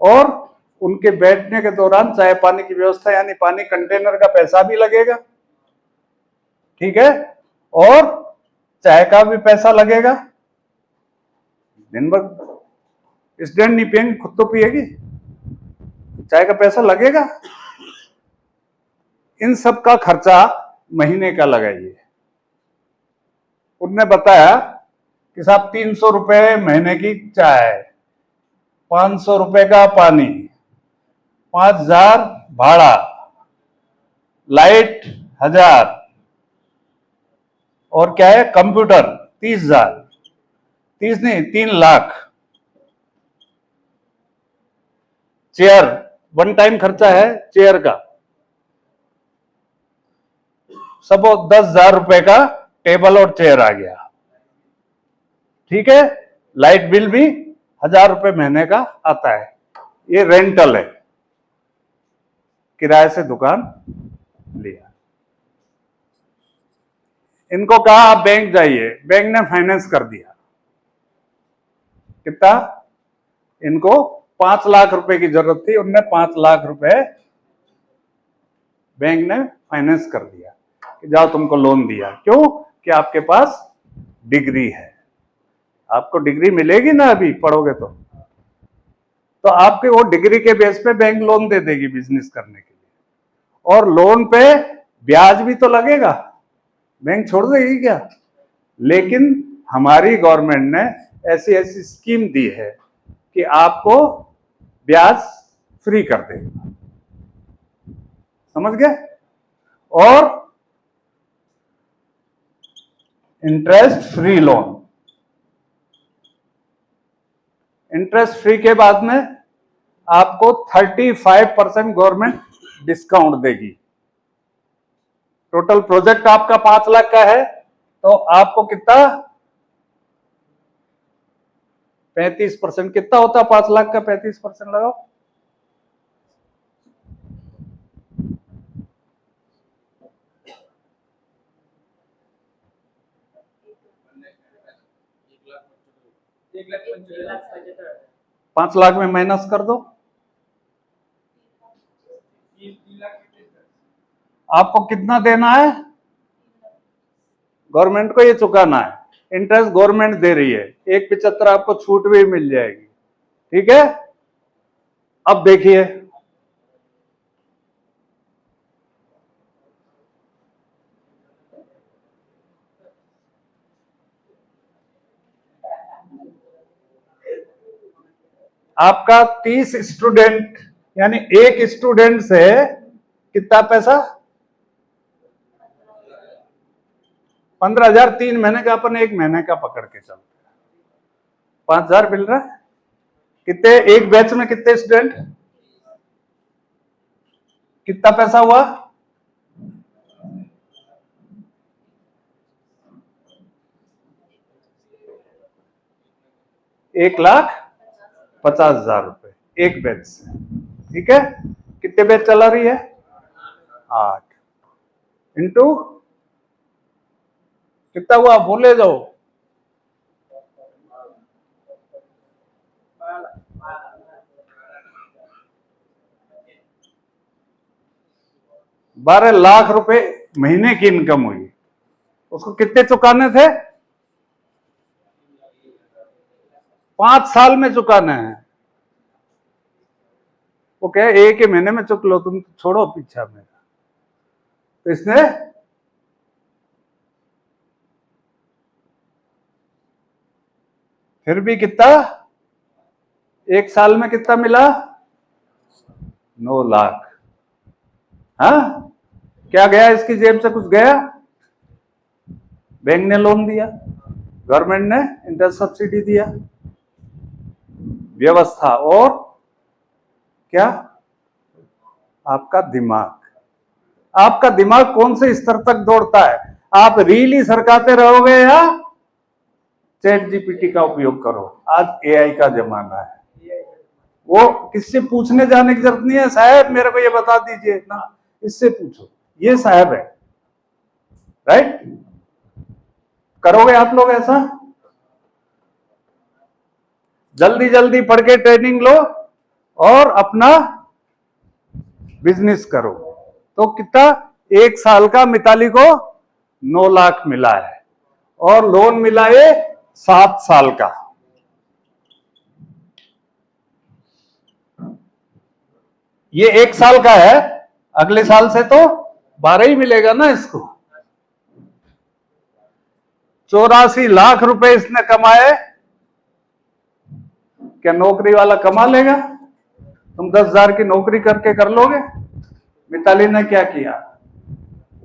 और उनके बैठने के दौरान चाय पानी की व्यवस्था, यानी पानी कंटेनर का पैसा भी लगेगा। ठीक है? और चाय का भी पैसा लगेगा। दिन भर स्टूडेंट नहीं पियेंगे, खुद तो पिएगी, चाय का पैसा लगेगा। इन सब का खर्चा महीने का लगाइए। उनने बताया कि साहब 300 रुपए महीने की चाय, 500 रुपए का पानी, 5000 भाड़ा, लाइट 1000, और क्या है, कंप्यूटर 30,000, 30 नहीं 3 लाख, चेयर, वन टाइम खर्चा है चेयर का, सब 10,000 रुपए का टेबल और चेयर आ गया। ठीक है? लाइट बिल भी 1000 रुपए महीने का आता है। ये रेंटल है, किराए से दुकान लिया। इनको कहा आप बैंक जाइए, बैंक ने फाइनेंस कर दिया। कितना? इनको 5 लाख रुपए की जरूरत थी, उनने 5 लाख रुपए बैंक ने फाइनेंस कर दिया कि जाओ तुमको लोन दिया। क्यों? कि आपके पास डिग्री है। आपको डिग्री मिलेगी ना अभी पढ़ोगे तो आपके वो डिग्री के बेस पे बैंक लोन दे देगी बिजनेस करने के लिए। और लोन पे ब्याज भी तो लगेगा, बैंक छोड़ देगी क्या? लेकिन हमारी गवर्नमेंट ने ऐसी ऐसी स्कीम दी है कि आपको ब्याज फ्री कर देगा। समझ गए? और interest free loan, interest free के बाद में आपको 35% गवर्नमेंट डिस्काउंट देगी। टोटल प्रोजेक्ट आपका 5 लाख का है तो आपको कितना, 35%, कितना होता है 5 लाख का 35% लगाओ, पांच लाख में माइनस कर दो, आपको कितना देना है? गवर्नमेंट को ये चुकाना है। इंटरेस्ट गवर्नमेंट दे रही है, 1.75 आपको छूट भी मिल जाएगी। ठीक है? अब देखिए, आपका 30 स्टूडेंट, यानी एक स्टूडेंट से कितना पैसा, 15,000, 3 महीने का, अपन 1 महीने का पकड़ के चलते हैं, 5,000 मिल रहा है। कितने एक बैच में, कितने स्टूडेंट, कितना पैसा हुआ? 1,50,000 रुपए एक बैच से। ठीक है? कितने बैच चला रही है? 8 इंटू कितना हुआ, बोले जाओ, 12 लाख रुपए महीने की इनकम हुई। उसको कितने चुकाने थे? 5 साल में चुकाने हैं। वो क्या एक ही महीने में चुक लो, तुम छोड़ो पीछा मेरा। तो इसने फिर भी कितना, एक साल में कितना मिला? 9 लाख। हाँ, क्या गया इसकी जेब से? कुछ गया? बैंक ने लोन दिया, गवर्नमेंट ने इंटरेस्ट सब्सिडी दिया, व्यवस्था, और क्या? आपका दिमाग। आपका दिमाग कौन से स्तर तक दौड़ता है? आप रील ही सरकाते रहोगे या चैट जीपीटी का उपयोग करो? आज एआई का जमाना है, वो किससे पूछने जाने की जरूरत नहीं है, साहब मेरे को ये बता दीजिए ना, इससे पूछो, ये साहब है। राइट? करोगे आप लोग ऐसा? जल्दी जल्दी पढ़ के ट्रेनिंग लो और अपना बिजनेस करो। तो कितना, एक साल का मिताली को 9 लाख मिला है, और लोन मिला है 7 साल का। ये 1 साल का है, अगले साल से तो 12 ही मिलेगा ना इसको। 84 लाख रुपए इसने कमाए। क्या नौकरी वाला कमा लेगा? तुम 10,000 की नौकरी करके कर लोगे? मिताली ने क्या किया,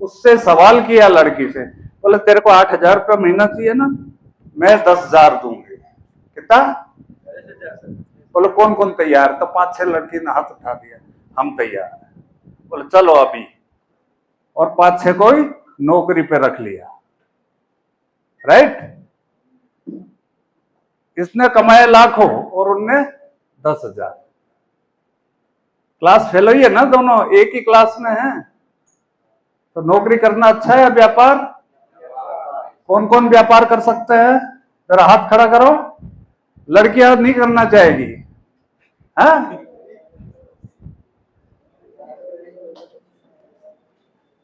उससे सवाल किया लड़की से, बोले तेरे को 8,000 रुपया महीना चाहिए ना, मैं 10,000 दूंगी। कितना? बोले कौन कौन तैयार? तो 5-6 लड़की ने हाथ उठा दिया, हम तैयार हैं। बोले चलो अभी, और 5-6 को ही नौकरी पे रख लिया। राइट? इसने कमाए लाखों और उनने 10,000। क्लास फेल हुई है ना, दोनों एक ही क्लास में हैं। तो नौकरी करना अच्छा है या व्यापार? कौन कौन व्यापार कर सकते हैं? जरा हाथ खड़ा करो। लड़कियां नहीं करना चाहेगी? हाँ,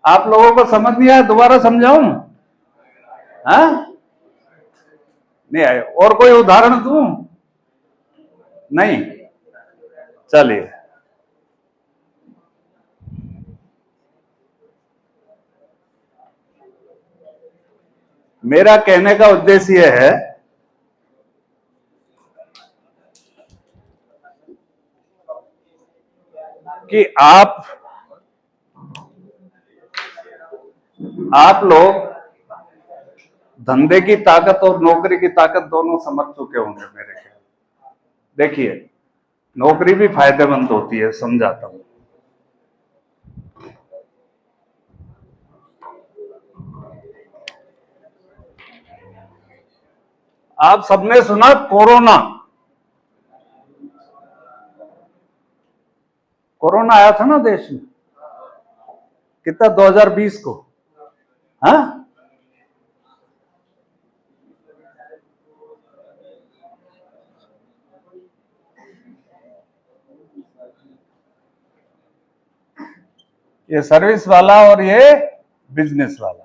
आप लोगों को समझ नहीं आया? दोबारा समझाऊं? हाँ, नहीं आए? और कोई उदाहरण दूं? नहीं? चलिए, मेरा कहने का उद्देश्य यह है कि आप लोग धंधे की ताकत और नौकरी की ताकत दोनों समझ चुके होंगे मेरे ख्याल। देखिए, नौकरी भी फायदेमंद होती है, समझाता हूं। आप सबने सुना कोरोना? कोरोना आया था ना देश में, कितना? 2020 को। हाँ, ये सर्विस वाला और ये बिजनेस वाला।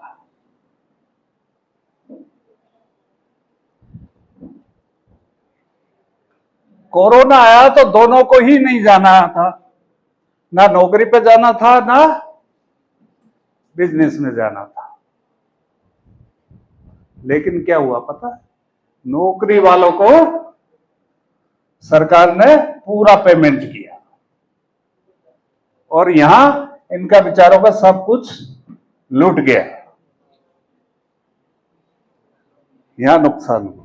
कोरोना आया तो दोनों को ही नहीं जाना था, ना नौकरी पे जाना था ना बिजनेस में जाना था। लेकिन क्या हुआ पता है? नौकरी वालों को सरकार ने पूरा पेमेंट किया, और यहां इनका बेचारों का सब कुछ लूट गया। यहां नुकसान हुआ।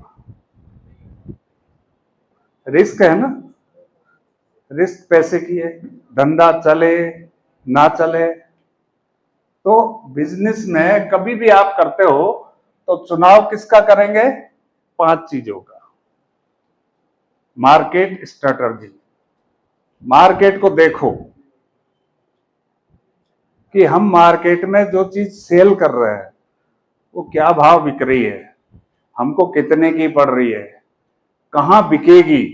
रिस्क है ना, रिस्क पैसे की है। धंधा चले ना चले, तो बिजनेस में कभी भी आप करते हो तो चुनाव किसका करेंगे? 5 चीजों का। मार्केट स्ट्रेटजी, मार्केट को देखो कि हम मार्केट में जो चीज सेल कर रहे हैं वो क्या भाव बिक रही है, हमको कितने की पड़ रही है, कहां बिकेगी।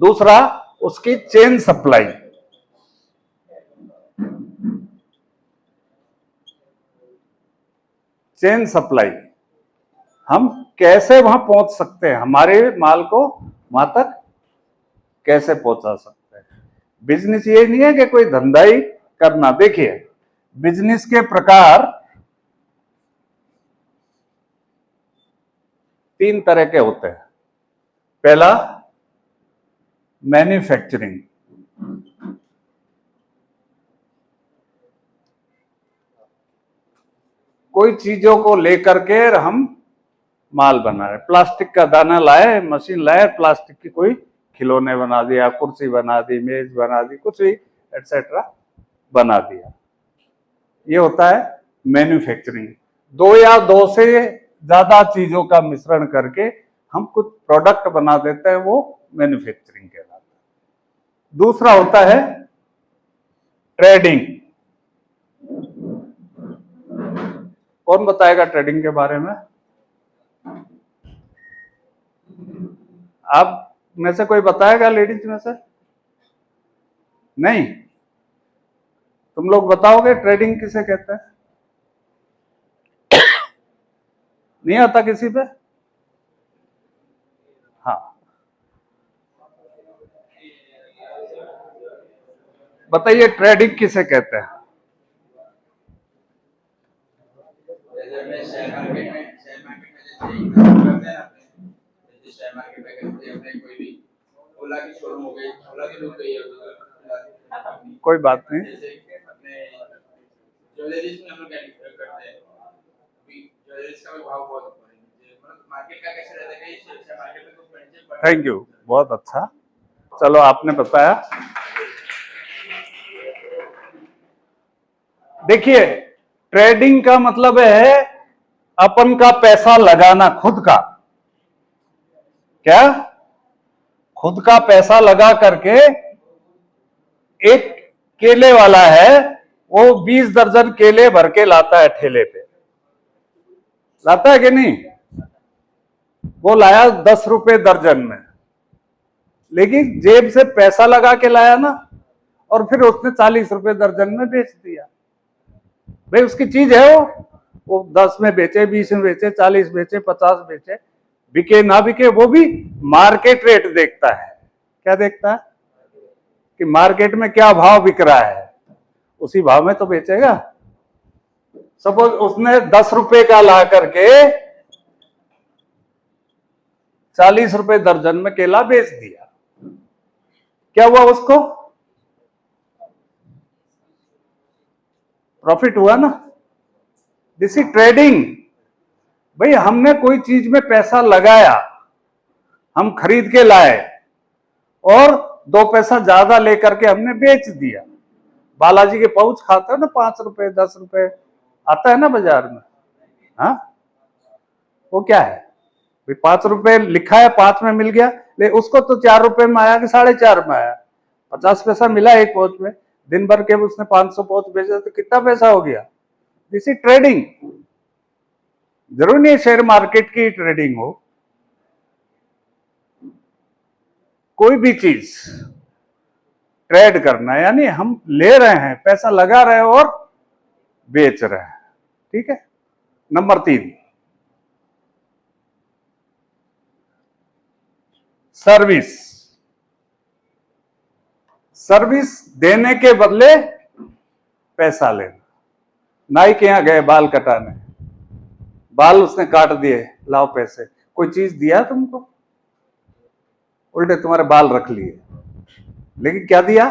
दूसरा, उसकी चेन सप्लाई, चेन सप्लाई, हम कैसे वहां पहुंच सकते हैं, हमारे माल को वहां तक कैसे पहुंचा सकते हैं। बिजनेस ये नहीं है कि कोई धंधा ही करना। देखिए, बिजनेस के प्रकार 3 तरह के होते हैं। पहला, मैन्युफैक्चरिंग। कोई चीजों को लेकर के हम माल बना रहे, प्लास्टिक का दाना लाए, मशीन लाए, प्लास्टिक की कोई खिलौने बना दिया, कुर्सी बना दी, मेज बना दी, कुछ भी एटसेट्रा बना दिया। ये होता है मैन्युफैक्चरिंग। 2 या 2 से ज्यादा चीजों का मिश्रण करके हम कुछ प्रोडक्ट बना देते हैं, वो मैन्युफैक्चरिंग कहलाता है। दूसरा होता है ट्रेडिंग। कौन बताएगा ट्रेडिंग के बारे में? आप में से कोई बताएगा, लेडीज में से? नहीं? तुम लोग बताओगे ट्रेडिंग किसे कहते हैं? नहीं आता किसी पे? हाँ, बताइए ट्रेडिंग किसे कहते हैं? शेयर मार्केट में जैसे करते हैं अपने, जैसे शेयर मार्केट में करते हैं अपने, कोई भी ओला की शोरूम हो गई, ओला की डूब गई है तो कोई बात नहीं। जैसे अपने ज्वेलरीज में हम लोग करते हैं, ज्वेलरीज का भी भाव बहुत ऊपर है, मतलब मार्केट का कैसे रहता है कि शेयर मार्केट में कुछ फ्रेंचाइज। थैंक यू, बहुत अच्छा। चलो, आपने बताया। देखिए, ट्रेडिंग का मतलब है अपन का पैसा लगाना, खुद का। क्या? खुद का पैसा लगा करके, एक केले वाला है, वो 20 दर्जन केले भर के लाता है ठेले पे, लाता है कि नहीं? वो लाया 10 रुपए दर्जन में, लेकिन जेब से पैसा लगा के लाया ना, और फिर उसने 40 रुपए दर्जन में बेच दिया। भाई उसकी चीज है वो 10 में बेचे, 20 में बेचे, 40 बेचे, 50 बेचे, बिके ना बिके, वो भी मार्केट रेट देखता है। क्या देखता है? कि मार्केट में क्या भाव बिक रहा है, उसी भाव में तो बेचेगा। सपोज उसने 10 रुपए का ला करके 40 रुपए दर्जन में केला बेच दिया, क्या हुआ? उसको प्रॉफिट हुआ ना। This is trading. भाई हमने कोई चीज में पैसा लगाया, हम खरीद के लाए, और 2 पैसा ज्यादा लेकर के हमने बेच दिया। बालाजी के पाउच खाता है ना, 5 रुपए 10 रुपए आता है ना बाजार में। हाँ, वो क्या है? भाई 5 रुपए लिखा है, 5 में मिल गया, ले उसको तो 4 रुपए में आया कि 4.5 में आया, 50 पैसा मिला एक पाउच में। दिन भर के उसने 500 पाउच बेचा तो कितना पैसा हो गया? This is trading. जरूर नहीं शेयर मार्केट की ट्रेडिंग हो, कोई भी चीज ट्रेड करना, यानी हम ले रहे हैं, पैसा लगा रहे हैं और बेच रहे हैं। ठीक है। Number 3, service. सर्विस देने के बदले पैसा लेना। नाई के यहां गए बाल कटाने, बाल उसने काट दिए, लाओ पैसे। कोई चीज दिया तुमको? उल्टे तुम्हारे बाल रख लिए, लेकिन क्या दिया?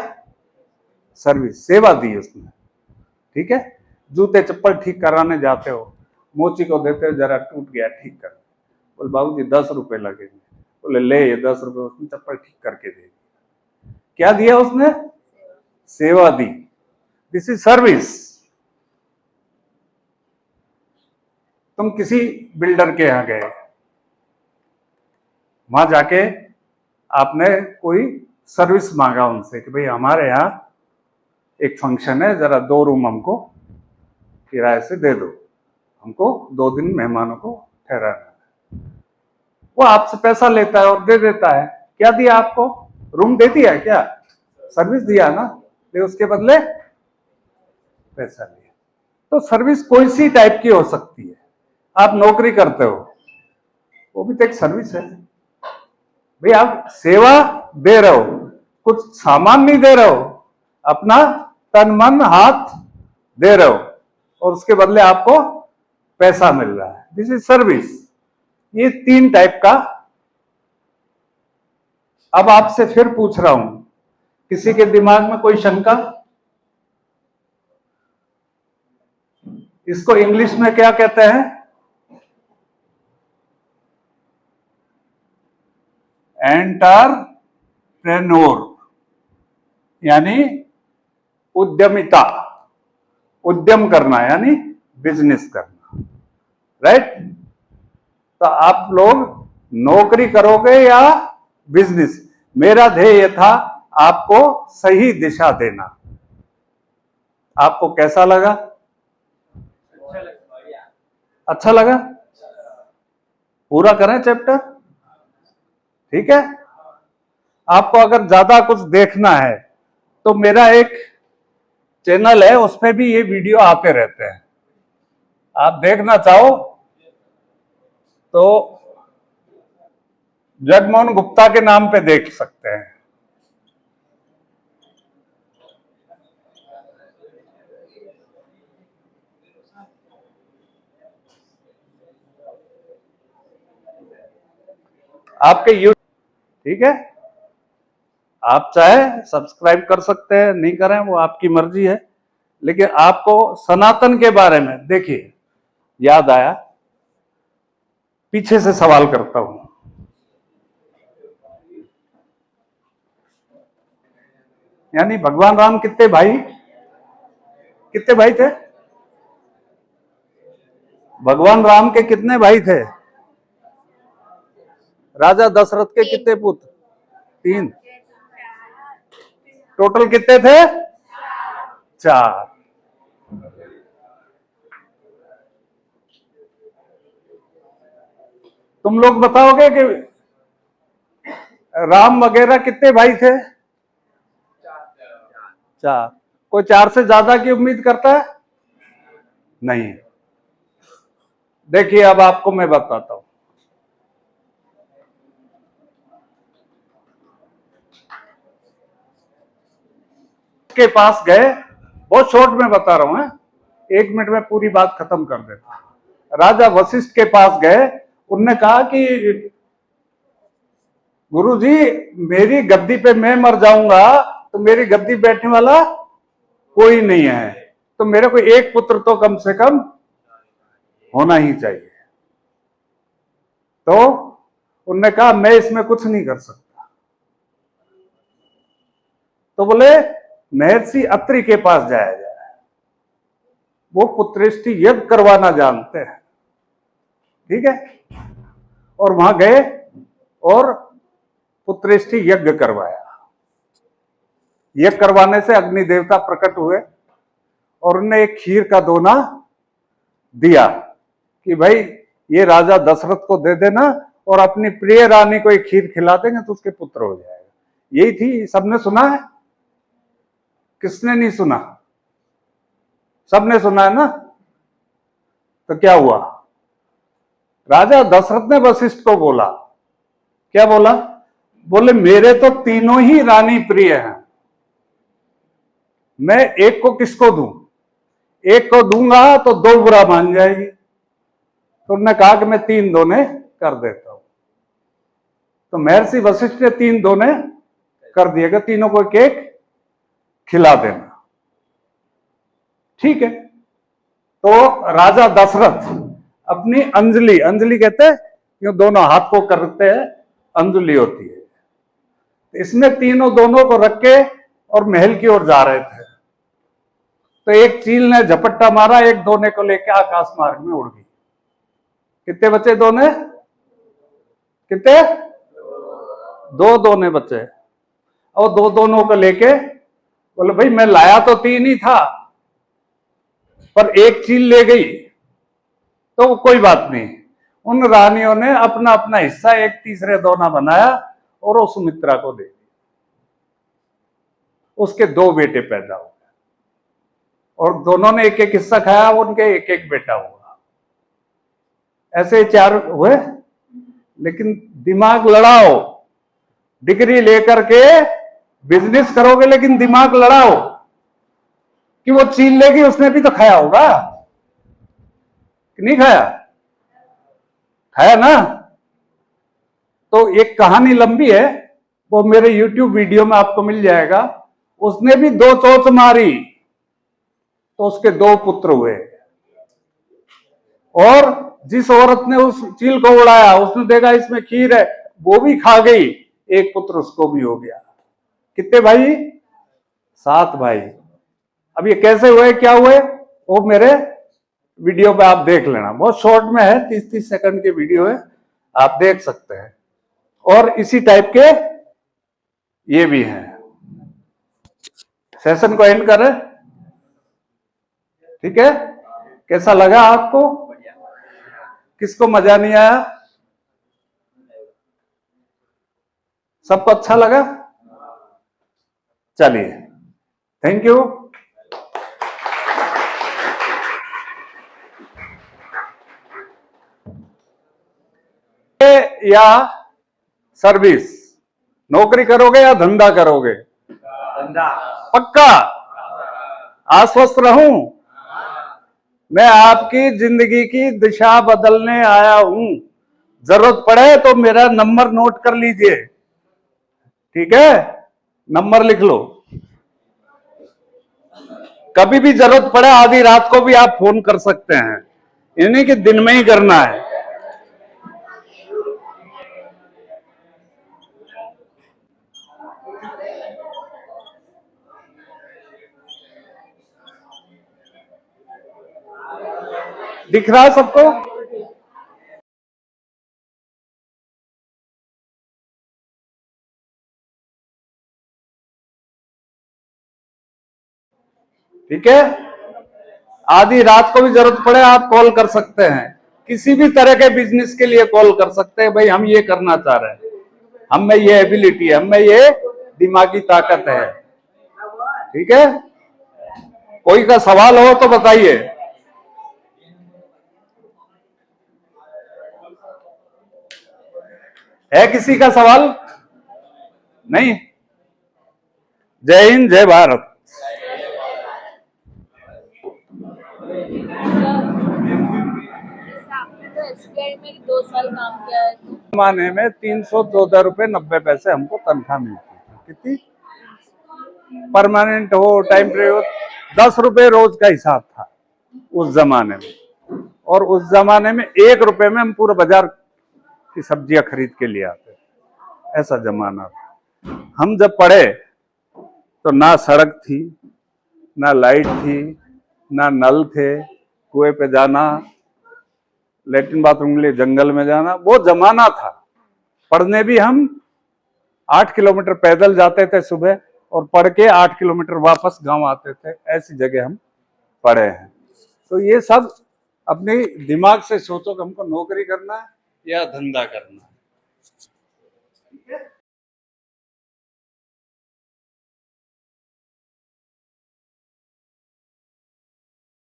सर्विस, सेवा दी उसने। ठीक है। जूते चप्पल ठीक कराने जाते हो, मोची को देते हो, जरा टूट गया ठीक कर, बोले बाबूजी 10 रुपए लगेंगे, बोले ले ये 10 रुपए, उसने चप्पल ठीक करके दे दिया। क्या दिया उसने? सेवा दी। This is service. तुम किसी बिल्डर के यहां गए, वहां जाके आपने कोई सर्विस मांगा उनसे कि भाई हमारे यहाँ एक फंक्शन है, जरा 2 रूम हमको किराए से दे दो, हमको 2 दिन मेहमानों को ठहराना है। वो आपसे पैसा लेता है और दे देता है। क्या दिया आपको? रूम दे दिया, क्या सर्विस दिया ना, ले उसके बदले पैसा लिया। तो सर्विस कोई सी टाइप की हो सकती है। आप नौकरी करते हो, वो भी तो एक सर्विस है। भाई आप सेवा दे रहे हो, कुछ सामान नहीं दे रहे हो, अपना तन मन हाथ दे रहे हो और उसके बदले आपको पैसा मिल रहा है। This is service. ये 3 टाइप का। अब आपसे फिर पूछ रहा हूं, किसी के दिमाग में कोई शंका? इसको इंग्लिश में क्या कहते हैं? एंटरप्रेन्योर, यानी उद्यमिता, उद्यम करना यानी बिजनेस करना, राइट? तो आप लोग नौकरी करोगे या बिजनेस? मेरा ध्येय था आपको सही दिशा देना। आपको कैसा लगा? अच्छा लगा? पूरा करें चैप्टर, ठीक है? आपको अगर ज्यादा कुछ देखना है तो मेरा एक चैनल है, उस पर भी ये वीडियो आते रहते हैं। आप देखना चाहो तो जगमोहन गुप्ता के नाम पे देख सकते हैं। आपके ठीक है, आप चाहे सब्सक्राइब कर सकते हैं, नहीं करें वो आपकी मर्जी है, लेकिन आपको सनातन के बारे में देखिए, याद आया, पीछे से सवाल करता हूं। यानी भगवान राम कितने भाई थे? भगवान राम के कितने भाई थे? राजा दशरथ के कितने पुत्र? 3। टोटल कितने थे? 4। तुम लोग बताओगे कि राम वगैरह कितने भाई थे? 4। कोई 4 से ज्यादा की उम्मीद करता है? नहीं। देखिए अब आपको मैं बताता हूं। के पास गए, बहुत शॉर्ट में बता रहा हूं, 1 मिनट में पूरी बात खत्म कर देता। राजा वशिष्ठ के पास गए, उनने कहा कि गुरुजी, मेरी गद्दी पे मैं मर जाऊंगा तो मेरी गद्दी बैठने वाला कोई नहीं है, तो मेरे को एक पुत्र तो कम से कम होना ही चाहिए। तो उनने कहा मैं इसमें कुछ नहीं कर सकता। तो बोले महर्षि अत्रि के पास जाया जाए, वो पुत्रेष्टि यज्ञ करवाना जानते हैं, ठीक है? और वहां गए और पुत्रेष्टि यज्ञ करवाया। यज्ञ करवाने से अग्नि देवता प्रकट हुए और उन्हें एक खीर का दोना दिया कि भाई ये राजा दशरथ को दे देना और अपनी प्रिय रानी को एक खीर खिला देंगे तो उसके पुत्र हो जाएगा। यही थी। सबने सुना है? किसने नहीं सुना? सबने सुना है ना? तो क्या हुआ? राजा दशरथ ने वशिष्ठ को बोला, क्या बोला? बोले मेरे तो तीनों ही रानी प्रिय हैं, मैं एक को किसको दूं? एक को दूंगा तो 2 बुरा मान जाएगी। तो उन्होंने कहा कि मैं 3 दोने कर देता हूं। तो महर्षि वशिष्ठ ने 3 दोने कर दिए कि तीनों को एक एक खिला देना, ठीक है? तो राजा दशरथ अपनी अंजलि, अंजलि कहते हैं क्यों दोनों हाथ को करते हैं, अंजलि होती है, इसमें तीनों दोनों को रख के और महल की ओर जा रहे थे। तो एक चील ने झपट्टा मारा, एक दोने को लेकर आकाश मार्ग में उड़ गई। कितने बचे दोने? कितने? 2 दोने बचे। और 2 दोनों को लेके बोले भाई मैं लाया तो 3 ही था, पर एक चील ले गई तो कोई बात नहीं। उन रानियों ने अपना अपना हिस्सा एक तीसरे दोना बनाया और वो सुमित्रा को दे दिया। उसके 2 बेटे पैदा हुए और दोनों ने एक एक हिस्सा खाया, उनके एक एक बेटा हुआ। ऐसे 4 हुए। लेकिन दिमाग लड़ाओ, डिग्री लेकर के बिजनेस करोगे लेकिन दिमाग लड़ाओ कि वो छीन लेगी, उसने भी तो खाया होगा कि नहीं खाया, खाया ना। तो एक कहानी लंबी है, वो मेरे YouTube वीडियो में आपको मिल जाएगा। उसने भी 2 चोंच मारी तो उसके 2 पुत्र हुए, और जिस औरत ने उस चील को उड़ाया उसने देखा इसमें खीर है, वो भी खा गई, एक पुत्र उसको भी हो गया। कितने भाई? 7 भाई। अब ये कैसे हुए, क्या हुए, वो मेरे वीडियो पे आप देख लेना, बहुत शॉर्ट में है, 30-30 सेकंड की वीडियो है, आप देख सकते हैं। और इसी टाइप के ये भी हैं। सेशन को एंड करें, ठीक है? कैसा लगा आपको? किसको मजा नहीं आया? सबको अच्छा लगा? चलिए, थैंक यू। या सर्विस, नौकरी करोगे या धंधा करोगे? धंधा। पक्का? आश्वस्त रहूं? मैं आपकी जिंदगी की दिशा बदलने आया हूं। जरूरत पड़े तो मेरा नंबर नोट कर लीजिए, ठीक है? नंबर लिख लो, कभी भी जरूरत पड़े आधी रात को भी आप फोन कर सकते हैं, यानी कि दिन में ही करना है। दिख रहा है सबको? ठीक है? आधी रात को भी जरूरत पड़े आप कॉल कर सकते हैं, किसी भी तरह के बिजनेस के लिए कॉल कर सकते हैं। भाई हम ये करना चाह रहे हैं, हम में ये एबिलिटी है, हम में ये दिमागी ताकत है, ठीक है? कोई का सवाल हो तो बताइए। है किसी का सवाल? नहीं? जय हिंद, जय भारत। SBI में 2 साल काम किया है तो जमाने में 314 रुपए 90 पैसे हमको तनख्वाह मिलती थी। कितनी? परमानेंट हो, टाइम पीरियड हो, 10 रुपए रोज का हिसाब था उस जमाने में। और उस जमाने में 1 रुपए में हम पूरे बाजार की सब्जियां खरीद के लिए आते थे, ऐसा जमाना था। हम जब पढ़े तो ना सड़क थी, ना लाइट थी, ना नल थे, कुएं पे जाना, लेटरिन बाथरूम के लिए जंगल में जाना, वो जमाना था। पढ़ने भी हम 8 किलोमीटर पैदल जाते थे सुबह, और पढ़ के 8 किलोमीटर वापस गांव आते थे, ऐसी जगह हम पढ़े हैं। तो ये सब अपने दिमाग से सोचो कि हमको नौकरी करना है या धंधा करना है।